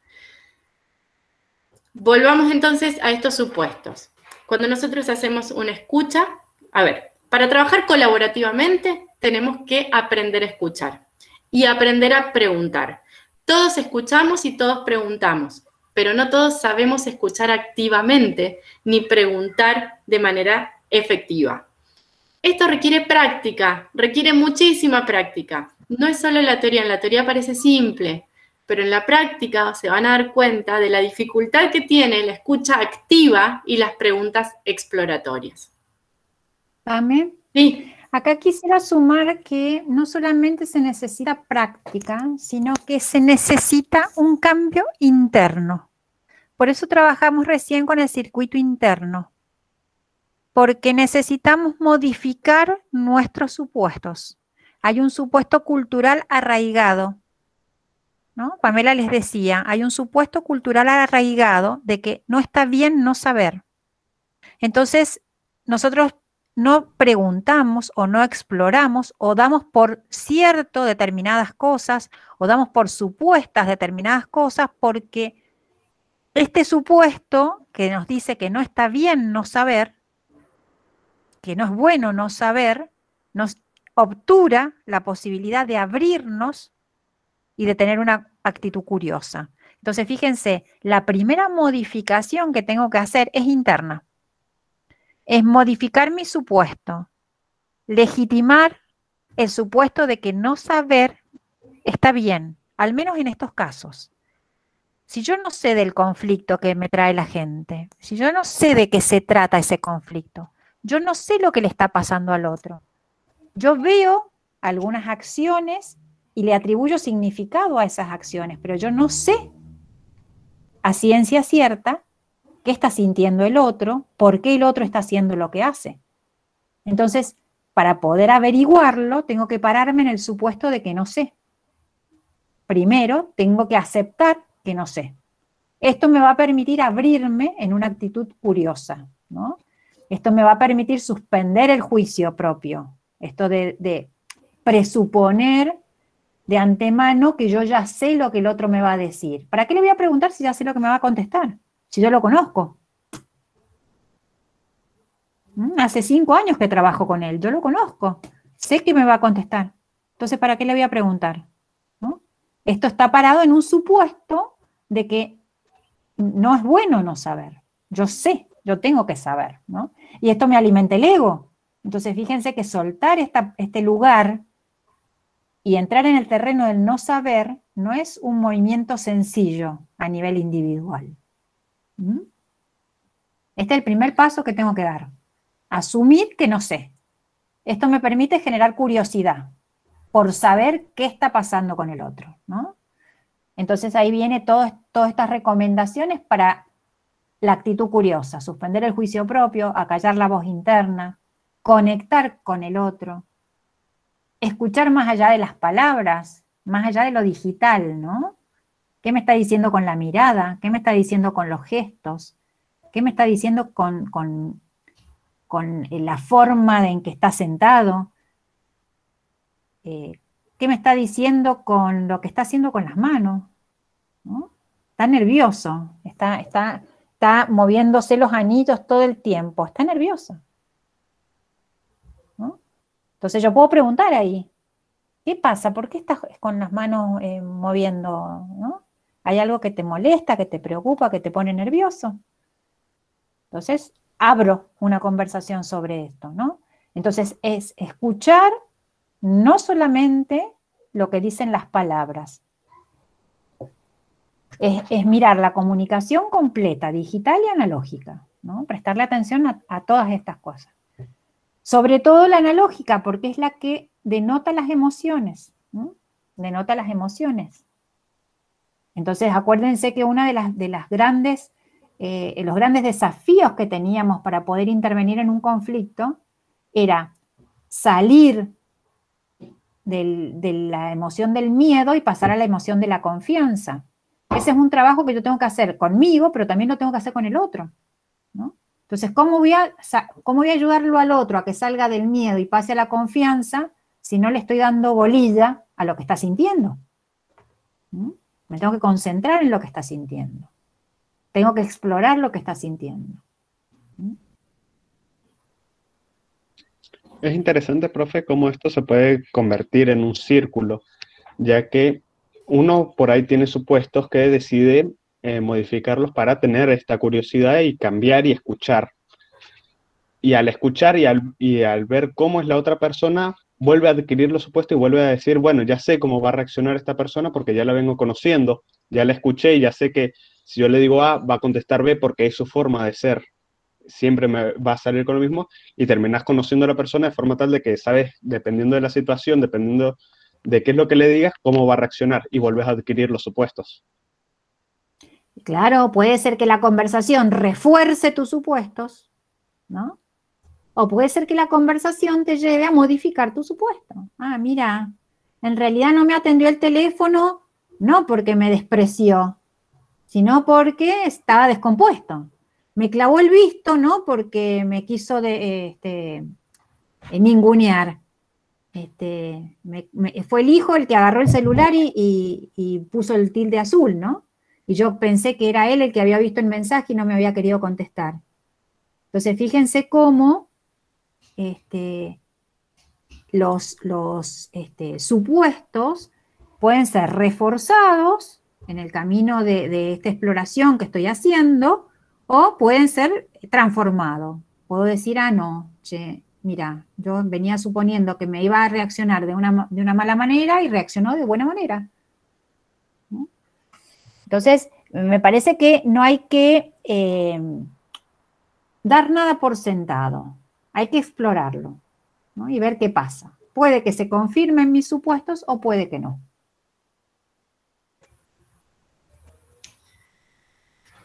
Volvamos entonces a estos supuestos. Cuando nosotros hacemos una escucha, a ver, para trabajar colaborativamente tenemos que aprender a escuchar y aprender a preguntar. Todos escuchamos y todos preguntamos, pero no todos sabemos escuchar activamente ni preguntar de manera efectiva. Esto requiere práctica, requiere muchísima práctica. No es solo la teoría, en la teoría parece simple, pero en la práctica se van a dar cuenta de la dificultad que tiene la escucha activa y las preguntas exploratorias. ¿Pame? Sí. Acá quisiera sumar que no solamente se necesita práctica, sino que se necesita un cambio interno. Por eso trabajamos recién con el circuito interno, porque necesitamos modificar nuestros supuestos. hay un supuesto cultural arraigado, ¿no? Pamela les decía, hay un supuesto cultural arraigado de que no está bien no saber. Entonces, nosotros no preguntamos o no exploramos o damos por cierto determinadas cosas o damos por supuestas determinadas cosas porque este supuesto que nos dice que no está bien no saber, que no es bueno no saber, nos obtura la posibilidad de abrirnos y de tener una actitud curiosa. Entonces, fíjense, la primera modificación que tengo que hacer es interna. Es modificar mi supuesto, legitimar el supuesto de que no saber está bien, al menos en estos casos. Si yo no sé del conflicto que me trae la gente, si yo no sé de qué se trata ese conflicto, yo no sé lo que le está pasando al otro. Yo veo algunas acciones y le atribuyo significado a esas acciones, pero yo no sé a ciencia cierta qué está sintiendo el otro, por qué el otro está haciendo lo que hace. Entonces, para poder averiguarlo, tengo que pararme en el supuesto de que no sé. Primero, tengo que aceptar que no sé. Esto me va a permitir abrirme en una actitud curiosa, ¿no? Esto me va a permitir suspender el juicio propio. Esto de presuponer de antemano que yo ya sé lo que el otro me va a decir. ¿Para qué le voy a preguntar si ya sé lo que me va a contestar? Si yo lo conozco. Hace 5 años que trabajo con él, yo lo conozco. Sé que me va a contestar. Entonces, ¿para qué le voy a preguntar? ¿No? Esto está parado en un supuesto de que no es bueno no saber. Yo sé, yo tengo que saber, ¿no? Y esto me alimenta el ego. Entonces, fíjense que soltar este lugar y entrar en el terreno del no saber no es un movimiento sencillo a nivel individual. Este es el primer paso que tengo que dar. Asumir que no sé. Esto me permite generar curiosidad por saber qué está pasando con el otro, ¿no? Entonces ahí viene todas estas recomendaciones para la actitud curiosa, suspender el juicio propio, acallar la voz interna, conectar con el otro, escuchar más allá de las palabras, más allá de lo digital, ¿no? ¿Qué me está diciendo con la mirada? ¿Qué me está diciendo con los gestos? ¿Qué me está diciendo con la forma en que está sentado? ¿Qué me está diciendo con lo que está haciendo con las manos? ¿No? Está nervioso, está moviéndose los anillos todo el tiempo, está nervioso, ¿no? Entonces yo puedo preguntar ahí, ¿qué pasa? ¿Por qué estás con las manos moviendo? ¿No? ¿Hay algo que te molesta, que te preocupa, que te pone nervioso? Entonces abro una conversación sobre esto, ¿no? Entonces es escuchar no solamente lo que dicen las palabras, es mirar la comunicación completa, digital y analógica, ¿no? Prestarle atención a todas estas cosas. Sobre todo la analógica, porque es la que denota las emociones, ¿no? Denota las emociones. Entonces, acuérdense que una de las grandes, los grandes desafíos que teníamos para poder intervenir en un conflicto era salir de la emoción del miedo y pasar a la emoción de la confianza. Ese es un trabajo que yo tengo que hacer conmigo, pero también lo tengo que hacer con el otro, ¿no? Entonces, ¿cómo voy a ayudarlo al otro a que salga del miedo y pase a la confianza si no le estoy dando bolilla a lo que está sintiendo? ¿Mm? Me tengo que concentrar en lo que está sintiendo. Tengo que explorar lo que está sintiendo. ¿Mm? Es interesante, profe, cómo esto se puede convertir en un círculo, ya que uno por ahí tiene supuestos que decide modificarlos para tener esta curiosidad y cambiar y escuchar. Y al escuchar y al ver cómo es la otra persona, vuelve a adquirir los supuestos y vuelve a decir, bueno, ya sé cómo va a reaccionar esta persona porque ya la vengo conociendo, ya la escuché y ya sé que si yo le digo A, va a contestar B porque es su forma de ser. Siempre me va a salir con lo mismo y terminas conociendo a la persona de forma tal de que sabes, dependiendo de la situación, dependiendo de qué es lo que le digas, cómo va a reaccionar y vuelves a adquirir los supuestos. Claro, puede ser que la conversación refuerce tus supuestos, ¿no? O puede ser que la conversación te lleve a modificar tu supuesto. Ah, mira, en realidad no me atendió el teléfono, no porque me despreció, sino porque estaba descompuesto. Me clavó el visto, no porque me quiso ningunear. Fue el hijo el que agarró el celular y puso el tilde azul, ¿no? Y yo pensé que era él el que había visto el mensaje y no me había querido contestar. Entonces, fíjense cómo los supuestos pueden ser reforzados en el camino de esta exploración que estoy haciendo, o pueden ser transformados. Puedo decir, ah, no, che, mira, yo venía suponiendo que me iba a reaccionar de una mala manera y reaccionó de buena manera. ¿No? Entonces, me parece que no hay que dar nada por sentado. Hay que explorarlo, ¿no? Y ver qué pasa. Puede que se confirmen mis supuestos o puede que no.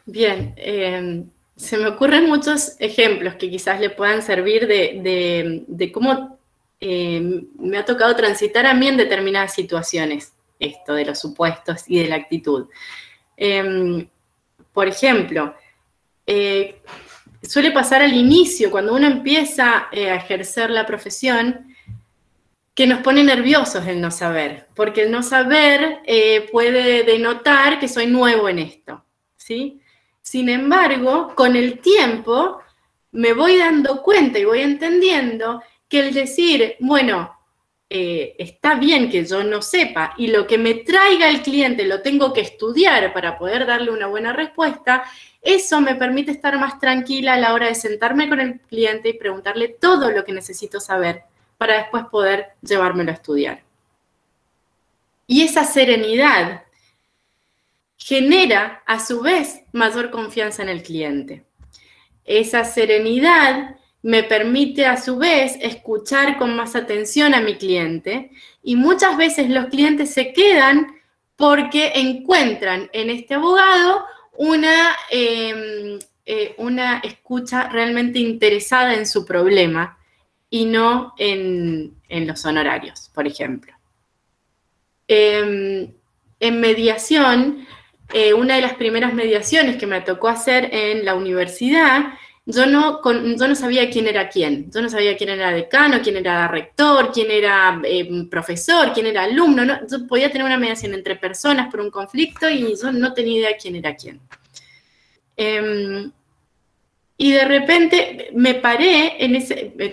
Bien, se me ocurren muchos ejemplos que quizás le puedan servir de cómo me ha tocado transitar a mí en determinadas situaciones, esto de los supuestos y de la actitud. Por ejemplo, suele pasar al inicio, cuando uno empieza a ejercer la profesión, que nos pone nerviosos el no saber, porque el no saber puede denotar que soy nuevo en esto, ¿sí? Sin embargo, con el tiempo me voy dando cuenta y voy entendiendo que el decir, bueno, está bien que yo no sepa y lo que me traiga el cliente lo tengo que estudiar para poder darle una buena respuesta, eso me permite estar más tranquila a la hora de sentarme con el cliente y preguntarle todo lo que necesito saber para después poder llevármelo a estudiar. Y esa serenidad genera, a su vez, mayor confianza en el cliente. Esa serenidad me permite, a su vez, escuchar con más atención a mi cliente, y muchas veces los clientes se quedan porque encuentran en este abogado una escucha realmente interesada en su problema y no en los honorarios, por ejemplo. En mediación, una de las primeras mediaciones que me tocó hacer en la universidad, yo no sabía quién era quién. Yo no sabía quién era decano, quién era rector, quién era profesor, quién era alumno. No, yo podía tener una mediación entre personas por un conflicto y yo no tenía idea quién era quién. Y de repente me paré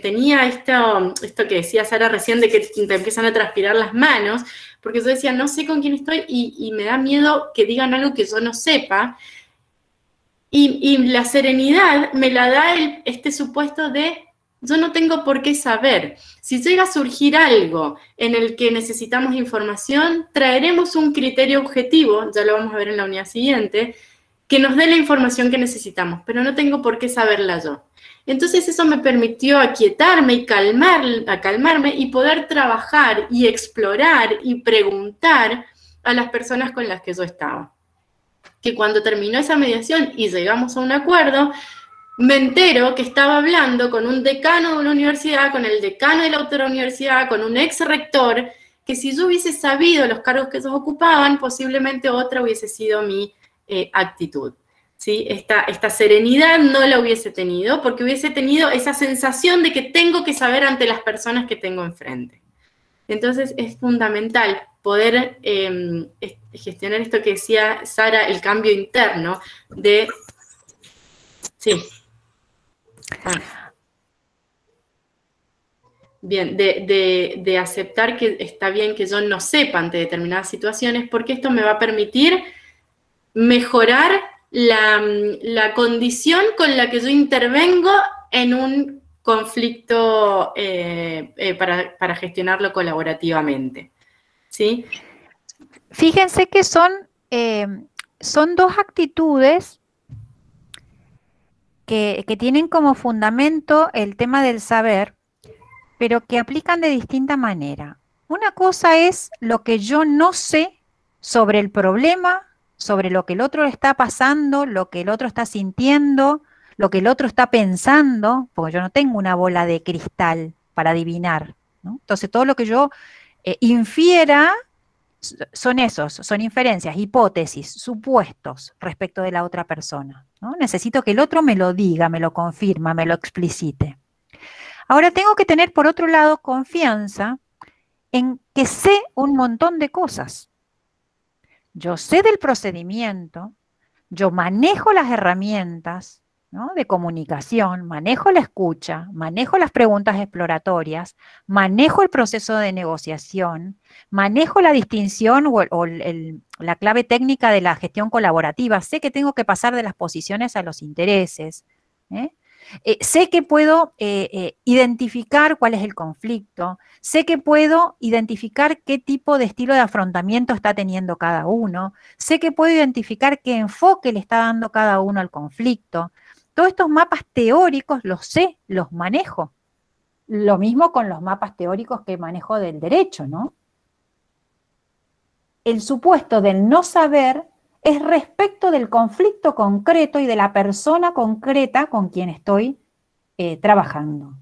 tenía esto que decía Sara recién, de que te empiezan a transpirar las manos, porque yo decía, no sé con quién estoy y me da miedo que digan algo que yo no sepa. Y la serenidad me la da este supuesto de, yo no tengo por qué saber. Si llega a surgir algo en el que necesitamos información, traeremos un criterio objetivo, ya lo vamos a ver en la unidad siguiente, que nos dé la información que necesitamos, pero no tengo por qué saberla yo. Entonces eso me permitió aquietarme y calmarme y poder trabajar y explorar y preguntar a las personas con las que yo estaba. Que cuando terminó esa mediación y llegamos a un acuerdo, me entero que estaba hablando con un decano de una universidad, con el decano de la otra universidad, con un ex rector, que si yo hubiese sabido los cargos que ellos ocupaban, posiblemente otra hubiese sido mi actitud. ¿Sí? Esta serenidad no la hubiese tenido, porque hubiese tenido esa sensación de que tengo que saber ante las personas que tengo enfrente. Entonces es fundamental poder gestionar esto que decía Sara, el cambio interno de... Sí. Bien, de aceptar que está bien que yo no sepa ante determinadas situaciones, porque esto me va a permitir mejorar la condición con la que yo intervengo en un conflicto para gestionarlo colaborativamente. ¿Sí? Fíjense que son dos actitudes que tienen como fundamento el tema del saber, pero que aplican de distinta manera. Una cosa es lo que yo no sé sobre el problema, sobre lo que el otro está pasando, lo que el otro está sintiendo, lo que el otro está pensando, porque yo no tengo una bola de cristal para adivinar, ¿no? Entonces todo lo que yo infiera son inferencias, hipótesis, supuestos respecto de la otra persona, ¿no? Necesito que el otro me lo diga, me lo confirma, me lo explicite. Ahora tengo que tener, por otro lado, confianza en que sé un montón de cosas. Yo sé del procedimiento, yo manejo las herramientas, ¿no?, de comunicación, manejo la escucha, manejo las preguntas exploratorias, manejo el proceso de negociación, manejo la distinción o la clave técnica de la gestión colaborativa, sé que tengo que pasar de las posiciones a los intereses, sé que puedo identificar cuál es el conflicto, sé que puedo identificar qué tipo de estilo de afrontamiento está teniendo cada uno, sé que puedo identificar qué enfoque le está dando cada uno al conflicto. Todos estos mapas teóricos los sé, los manejo. Lo mismo con los mapas teóricos que manejo del derecho, ¿no? El supuesto del no saber es respecto del conflicto concreto y de la persona concreta con quien estoy trabajando.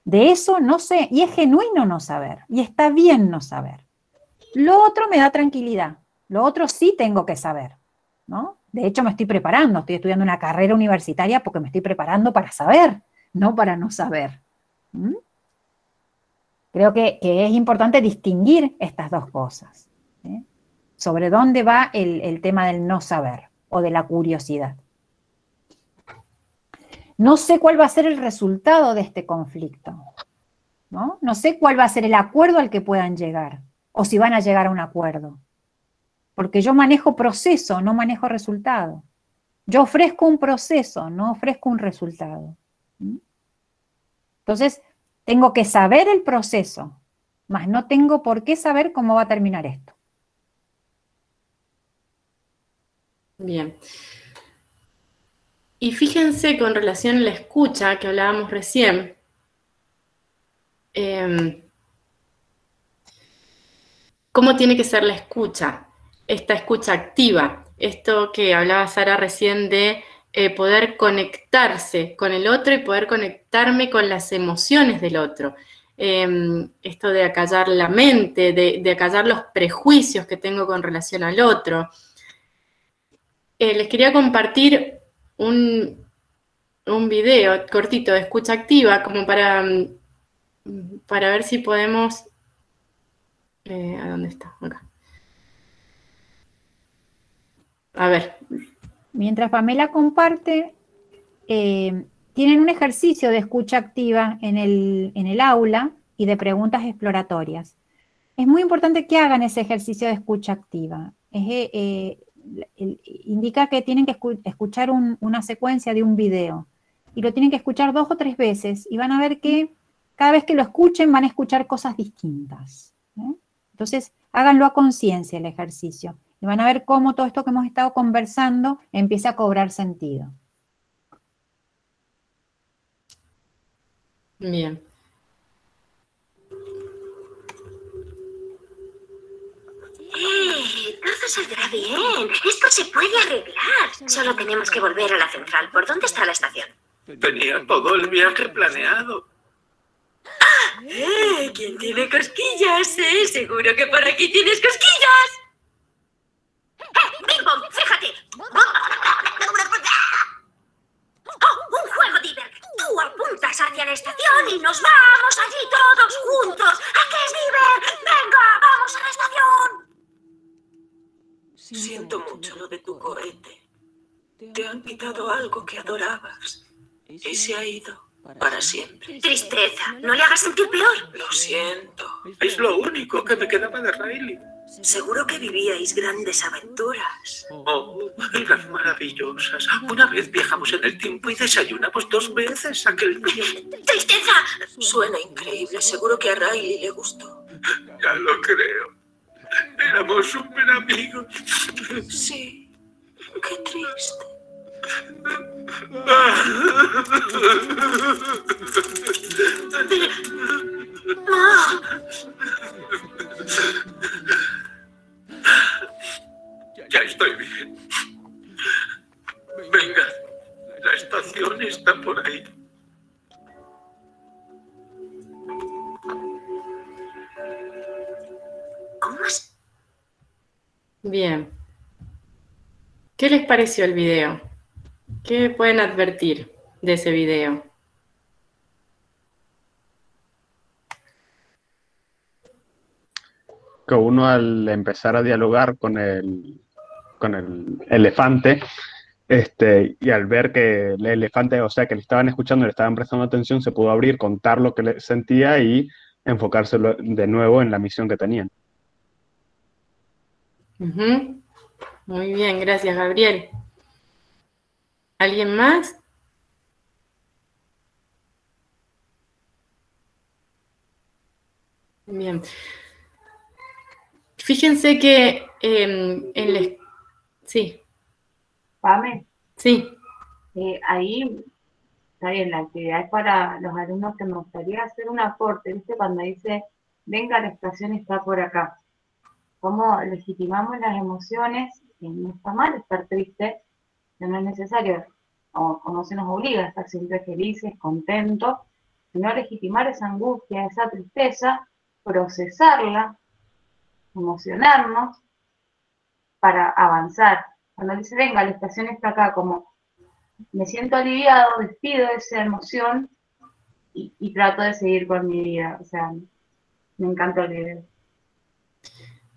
De eso no sé, y es genuino no saber, y está bien no saber. Lo otro me da tranquilidad, lo otro sí tengo que saber, ¿no? De hecho me estoy preparando, estoy estudiando una carrera universitaria porque me estoy preparando para saber, no para no saber. Creo que es importante distinguir estas dos cosas, ¿sí? Sobre dónde va el tema del no saber o de la curiosidad. No sé cuál va a ser el resultado de este conflicto, ¿no? No sé cuál va a ser el acuerdo al que puedan llegar, o si van a llegar a un acuerdo. Porque yo manejo proceso, no manejo resultado. Yo ofrezco un proceso, no ofrezco un resultado. Entonces, tengo que saber el proceso, mas no tengo por qué saber cómo va a terminar esto. Bien. Y fíjense con relación a la escucha que hablábamos recién, ¿cómo tiene que ser la escucha? Esta escucha activa, esto que hablaba Sara recién de poder conectarse con el otro y poder conectarme con las emociones del otro. Esto de acallar la mente, de acallar los prejuicios que tengo con relación al otro. Les quería compartir un video cortito de escucha activa, como para ver si podemos... ¿a dónde está? Acá. A ver. Mientras Pamela comparte, tienen un ejercicio de escucha activa en el aula y de preguntas exploratorias. Es muy importante que hagan ese ejercicio de escucha activa. Indica que tienen que escuchar una secuencia de un video y lo tienen que escuchar 2 o 3 veces y van a ver que cada vez que lo escuchen van a escuchar cosas distintas, ¿eh? Entonces, háganlo a conciencia el ejercicio y van a ver cómo todo esto que hemos estado conversando empieza a cobrar sentido. Bien. Todo saldrá bien. Esto se puede arreglar. Solo tenemos que volver a la central. ¿Por dónde está la estación? Tenía todo el viaje planeado. ¿Quién tiene cosquillas? Seguro que por aquí tienes cosquillas. ¡Bim bom! ¡Fíjate! ¡Un juego Diver! Tú apuntas hacia la estación y nos vamos allí todos juntos. ¿A qué es Diver? ¡Venga, vamos a la estación! Siento mucho lo de tu cohete. Te han quitado algo que adorabas y se ha ido para siempre. Tristeza, no le hagas sentir peor. Lo siento. Es lo único que me quedaba de Riley. Seguro que vivíais grandes aventuras. Oh, eran maravillosas. Una vez viajamos en el tiempo y desayunamos 2 veces aquel día. ¡Tristeza! Suena increíble. Seguro que a Riley le gustó. Ya lo creo. Éramos súper amigos. Sí, qué triste. Ya estoy bien. Venga, la estación. Bien. ¿Qué les pareció el video? ¿Qué pueden advertir de ese video? Que uno al empezar a dialogar con el elefante, y al ver que el elefante, o sea, que le estaban escuchando, le estaban prestando atención, se pudo abrir, contar lo que le sentía y enfocarse de nuevo en la misión que tenían. Muy bien, gracias, Gabriel. ¿Alguien más? Bien. Fíjense que sí. Pame, Sí. ahí está bien, la actividad es para los alumnos, que me gustaría hacer un aporte, ¿viste? Cuando dice, venga, la estación está por acá. ¿Cómo legitimamos las emociones? Que no está mal estar triste, que no es necesario, o no se nos obliga a estar siempre felices, contentos, sino legitimar esa angustia, esa tristeza, procesarla, emocionarnos para avanzar. Cuando dice, venga, la estación está acá, como me siento aliviado, despido de esa emoción y trato de seguir con mi vida. O sea, me encanta el video.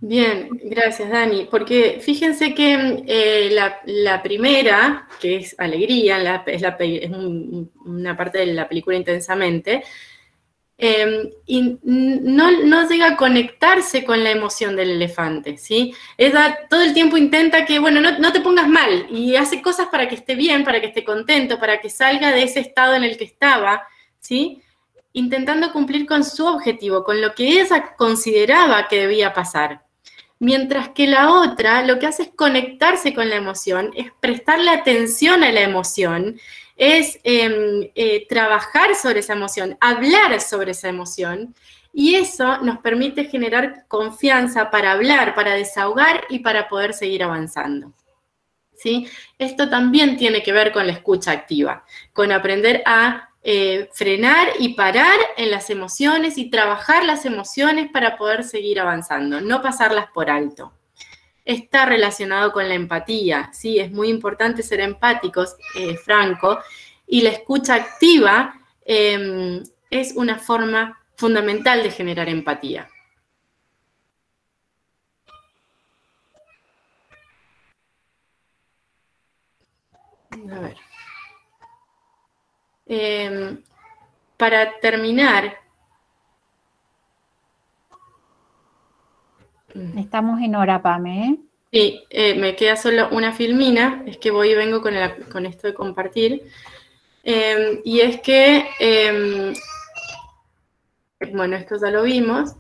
Bien, gracias, Dani. Porque fíjense que la primera, que es alegría, es una parte de la película Intensamente, y no llega a conectarse con la emoción del elefante, ¿sí? Ella todo el tiempo intenta que, bueno, no te pongas mal, y hace cosas para que esté bien, para que esté contento, para que salga de ese estado en el que estaba, ¿sí? Intentando cumplir con su objetivo, con lo que ella consideraba que debía pasar. Mientras que la otra lo que hace es conectarse con la emoción, es prestarle atención a la emoción, es trabajar sobre esa emoción, hablar sobre esa emoción, y eso nos permite generar confianza para hablar, para desahogar y para poder seguir avanzando. ¿Sí? Esto también tiene que ver con la escucha activa, con aprender a frenar y parar en las emociones y trabajar las emociones para poder seguir avanzando, no pasarlas por alto. Está relacionado con la empatía, ¿sí? Es muy importante ser empáticos, Franco, y la escucha activa es una forma fundamental de generar empatía. A ver. Para terminar, estamos en hora, Pame, Sí, me queda solo una filmina, es que voy y vengo con esto de compartir, y es que, bueno, esto ya lo vimos,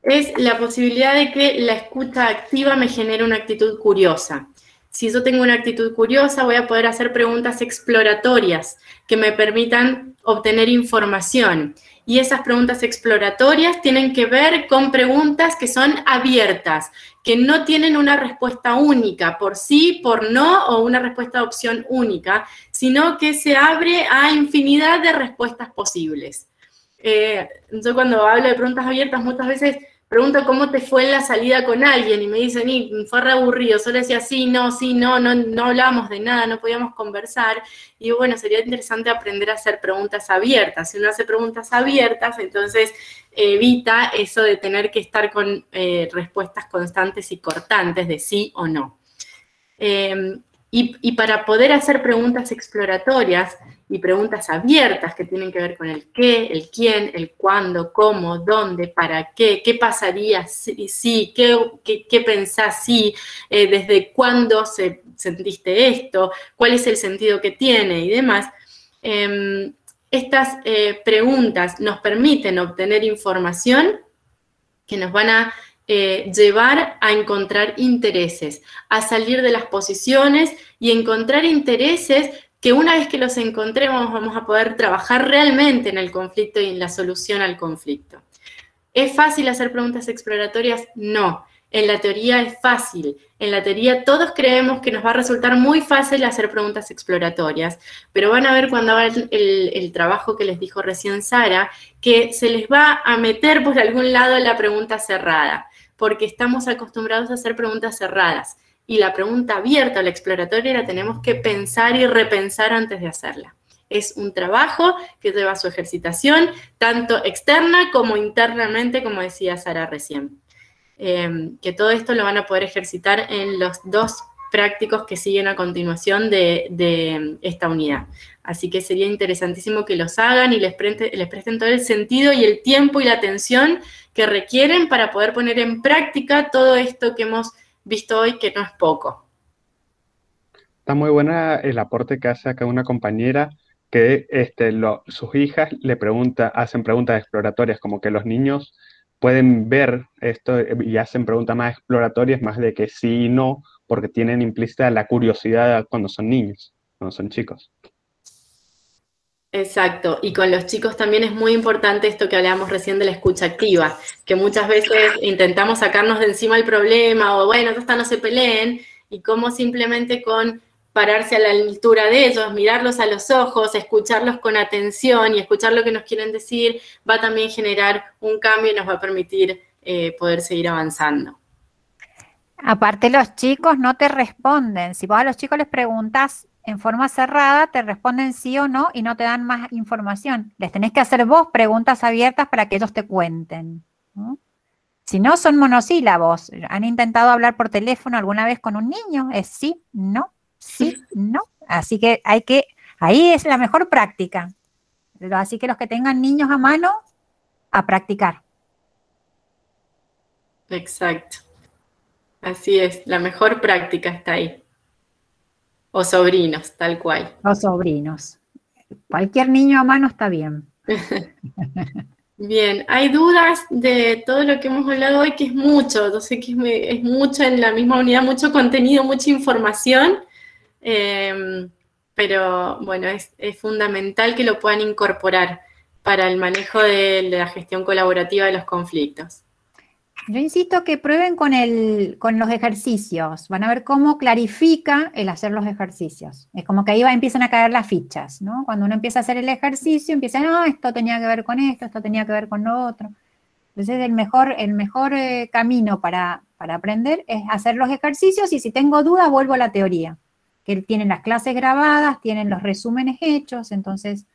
es la posibilidad de que la escucha activa me genere una actitud curiosa. Si yo tengo una actitud curiosa, voy a poder hacer preguntas exploratorias que me permitan obtener información. Y esas preguntas exploratorias tienen que ver con preguntas que son abiertas, que no tienen una respuesta única, por sí, por no, o una respuesta de opción única, sino que se abre a infinidad de respuestas posibles. Yo cuando hablo de preguntas abiertas muchas veces pregunto cómo te fue en la salida con alguien y me dicen, fue re aburrido, solo decía no hablábamos de nada, no podíamos conversar. Y bueno, sería interesante aprender a hacer preguntas abiertas. Si uno hace preguntas abiertas, entonces evita eso de tener que estar con respuestas constantes y cortantes de sí o no. Y para poder hacer preguntas exploratorias y preguntas abiertas que tienen que ver con el qué, el quién, el cuándo, cómo, dónde, para qué pasaría si, qué pensás si, desde cuándo sentiste esto, cuál es el sentido que tiene y demás. Estas preguntas nos permiten obtener información que nos van a llevar a encontrar intereses, a salir de las posiciones y encontrar intereses que una vez que los encontremos vamos a poder trabajar realmente en el conflicto y en la solución al conflicto. ¿Es fácil hacer preguntas exploratorias? No. En la teoría es fácil. En la teoría todos creemos que nos va a resultar muy fácil hacer preguntas exploratorias, pero van a ver cuando hagan el trabajo que les dijo recién Sara, que se les va a meter por algún lado la pregunta cerrada. porque estamos acostumbrados a hacer preguntas cerradas. Y la pregunta abierta o la exploratoria la tenemos que pensar y repensar antes de hacerla. Es un trabajo que lleva su ejercitación, tanto externa como internamente, como decía Sara recién. Que todo esto lo van a poder ejercitar en los 2 prácticos que siguen a continuación de esta unidad. Así que sería interesantísimo que los hagan y les presten todo el sentido y el tiempo y la atención que requieren para poder poner en práctica todo esto que hemos visto hoy, que no es poco. Está muy buena el aporte que hace acá una compañera que sus hijas hacen preguntas exploratorias, como que los niños pueden ver esto y hacen preguntas más exploratorias, más de que sí y no, porque tienen implícita la curiosidad cuando son niños, cuando son chicos. Exacto, y con los chicos también es muy importante esto que hablábamos recién de la escucha activa, que muchas veces intentamos sacarnos de encima el problema, o bueno, no se peleen, y cómo simplemente con pararse a la altura de ellos, mirarlos a los ojos, escucharlos con atención y escuchar lo que nos quieren decir, va a también generar un cambio y nos va a permitir poder seguir avanzando. Aparte, los chicos no te responden. Si vos a los chicos les preguntas en forma cerrada, te responden sí o no y no te dan más información. Les tenés que hacer vos preguntas abiertas para que ellos te cuenten, ¿no? Si no, son monosílabos. ¿Han intentado hablar por teléfono alguna vez con un niño? Es sí, no, sí, no. Así que ahí es la mejor práctica. Así que los que tengan niños a mano, a practicar. Exacto. Así es, la mejor práctica está ahí. O sobrinos, tal cual. O sobrinos. Cualquier niño a mano está bien. Bien, hay dudas de todo lo que hemos hablado hoy, que es mucho. Yo sé que es mucho en la misma unidad, mucho contenido, mucha información. Pero bueno, es fundamental que lo puedan incorporar para el manejo de la gestión colaborativa de los conflictos. Yo insisto que prueben con los ejercicios. Van a ver cómo clarifica el hacer los ejercicios. Es como que ahí empiezan a caer las fichas, ¿no? Cuando uno empieza a hacer el ejercicio, empieza, no, esto tenía que ver con esto tenía que ver con lo otro. Entonces el mejor camino para aprender es hacer los ejercicios, y si tengo dudas vuelvo a la teoría. Que tienen las clases grabadas, tienen los resúmenes hechos, entonces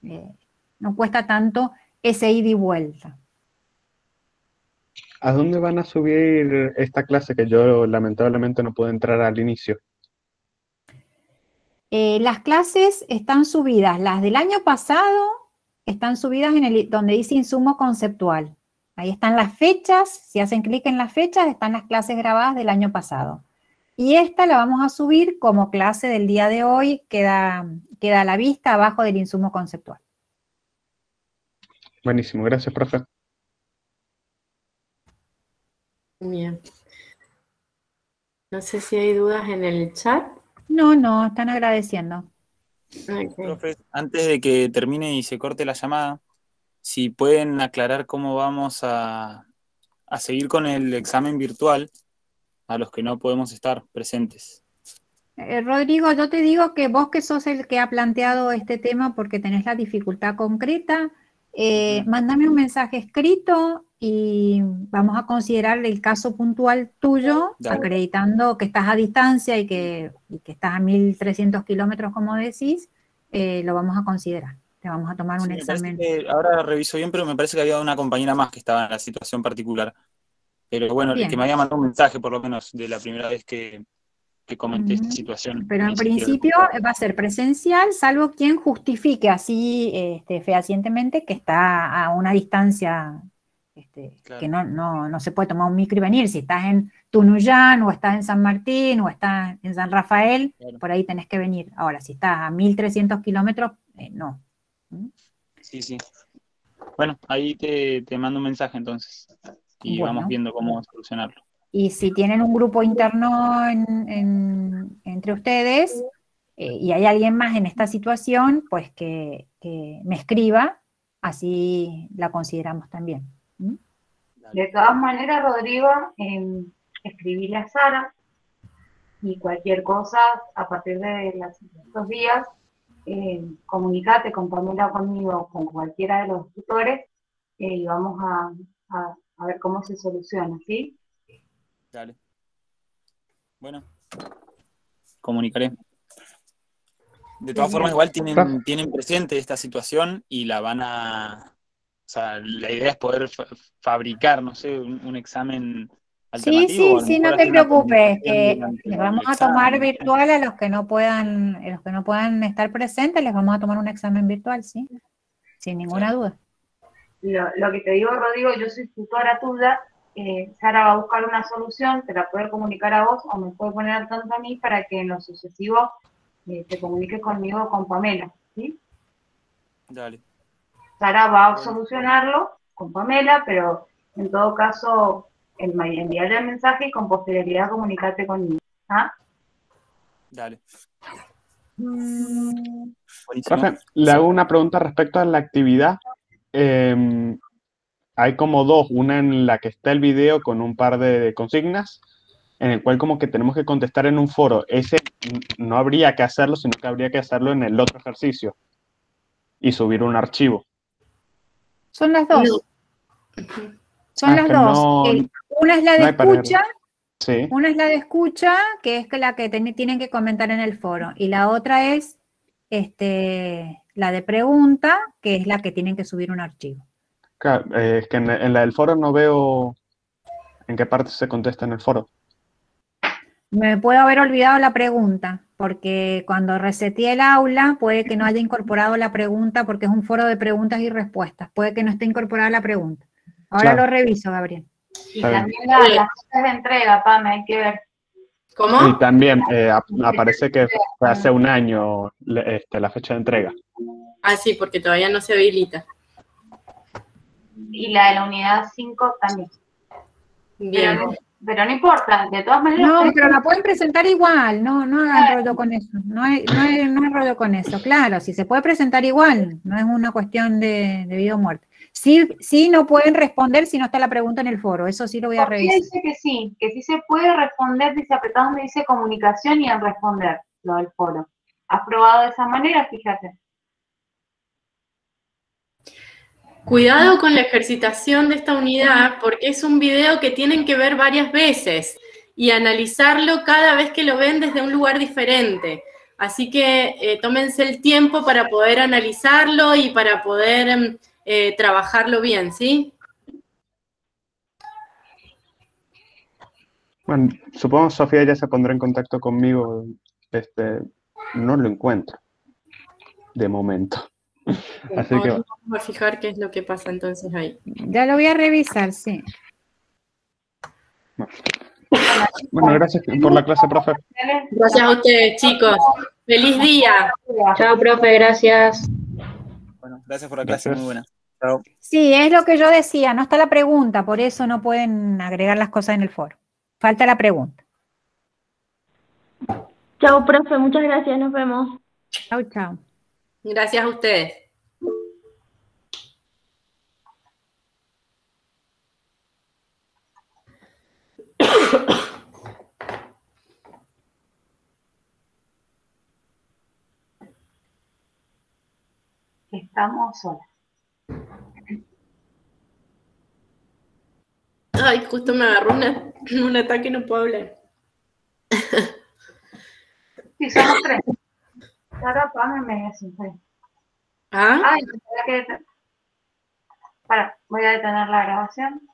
no cuesta tanto ese ida y vuelta. ¿A dónde van a subir esta clase que yo lamentablemente no pude entrar al inicio? Las clases están subidas, las del año pasado están subidas donde dice insumo conceptual. Ahí están las fechas, si hacen clic en las fechas están las clases grabadas del año pasado. Y esta la vamos a subir como clase del día de hoy, queda a la vista abajo del insumo conceptual. Buenísimo, gracias, profe. Bien. No sé si hay dudas en el chat. No, están agradeciendo. Okay. Profe, antes de que termine y se corte la llamada, si pueden aclarar cómo vamos a seguir con el examen virtual a los que no podemos estar presentes. Rodrigo, yo te digo que vos, que sos el que ha planteado este tema porque tenés la dificultad concreta, mándame un mensaje escrito y vamos a considerar el caso puntual tuyo, acreditando que estás a distancia y que estás a 1.300 kilómetros, como decís, lo vamos a considerar. Te vamos a tomar un examen. Ahora reviso bien, pero me parece que había una compañera más que estaba en la situación particular. Pero bueno, Bien. que me había mandado un mensaje, por lo menos, de la primera vez que comenté esta situación. Pero en principio va a ser presencial, salvo quien justifique así fehacientemente que está a una distancia claro, que no se puede tomar un micro y venir. Si estás en Tunuyán, o estás en San Martín, o estás en San Rafael, claro, por ahí tenés que venir. Ahora, si estás a 1.300 kilómetros, no. Sí. Bueno, ahí te mando un mensaje entonces. Y bueno, vamos viendo cómo solucionarlo. Y si tienen un grupo interno entre ustedes y hay alguien más en esta situación, pues que me escriba, así la consideramos también. De todas maneras, Rodrigo, escribile a Sara y cualquier cosa a partir de estos días, comunicate con Pamela o conmigo, con cualquiera de los tutores, y vamos a a ver cómo se soluciona, ¿sí? Dale. Bueno, comunicaré. De todas formas, igual tienen presente esta situación y la van a... O sea, la idea es poder fabricar, no sé, un examen alternativo. Sí, no te preocupes, que les vamos a tomar virtual a los que no puedan estar presentes, les vamos a tomar un examen virtual, sí, sin ninguna duda. Lo que te digo, Rodrigo, yo soy tutora tuya, Sara va a buscar una solución, te la puede comunicar a vos o me puede poner al tanto a mí para que en lo sucesivo te comuniques conmigo o con Pamela, ¿sí? Dale. Sara va a solucionarlo con Pamela, pero en todo caso enviarle el mensaje y con posterioridad comunicarte conmigo. ¿Ah? Dale. Profe, le hago una pregunta respecto a la actividad. Hay como dos, una en la que está el video con un par de consignas, en el cual como que tenemos que contestar en un foro. Ese no habría que hacerlo, sino que habría que hacerlo en el otro ejercicio y subir un archivo. Son las dos. Son las dos. Una es la de escucha. Sí. Una es la de escucha, que es la que tienen que comentar en el foro. Y la otra es la de pregunta, que es la que tienen que subir un archivo. Claro, es que en la del foro no veo en qué parte se contesta en el foro. Me puedo haber olvidado la pregunta, porque cuando reseteé el aula puede que no haya incorporado la pregunta, porque es un foro de preguntas y respuestas. Puede que no esté incorporada la pregunta. Ahora lo reviso, Gabriel. Y también las fechas de entrega, Pame, hay que ver. ¿Cómo? Y también aparece que fue hace un año la fecha de entrega. Ah, sí, porque todavía no se habilita. Y la de la unidad 5 también. Bien. Pero no importa, de todas maneras. No, pero la pueden presentar igual, no hagan rollo con eso. No hay rollo con eso, claro, si se puede presentar igual, no es una cuestión de vida o muerte. Sí no pueden responder si no está la pregunta en el foro, eso sí lo voy a revisar. Dice que sí se puede responder, dice apretado donde dice comunicación y en responder, lo del foro. ¿Has probado de esa manera? Fíjate. Cuidado con la ejercitación de esta unidad, porque es un video que tienen que ver varias veces y analizarlo cada vez que lo ven desde un lugar diferente. Así que tómense el tiempo para poder analizarlo y para poder trabajarlo bien, ¿sí? Bueno, supongo que Sofía ya se pondrá en contacto conmigo. No lo encuentro, de momento. Así que vamos a fijar qué es lo que pasa entonces ahí. Ya lo voy a revisar, sí. Bueno, gracias por la clase, profe. Gracias a ustedes, chicos. ¡Feliz día! Chao, profe, gracias. Bueno, gracias por la clase, muy buena. Chao. Sí, es lo que yo decía, no está la pregunta, por eso no pueden agregar las cosas en el foro. Falta la pregunta. Chao, profe, muchas gracias, nos vemos. Chao. Gracias a ustedes. Estamos solas. Ay, justo me agarró un ataque y no puedo hablar. Sí, somos 3. Ahora Pame me dice. ¿Ah? Ay, voy a detener la grabación.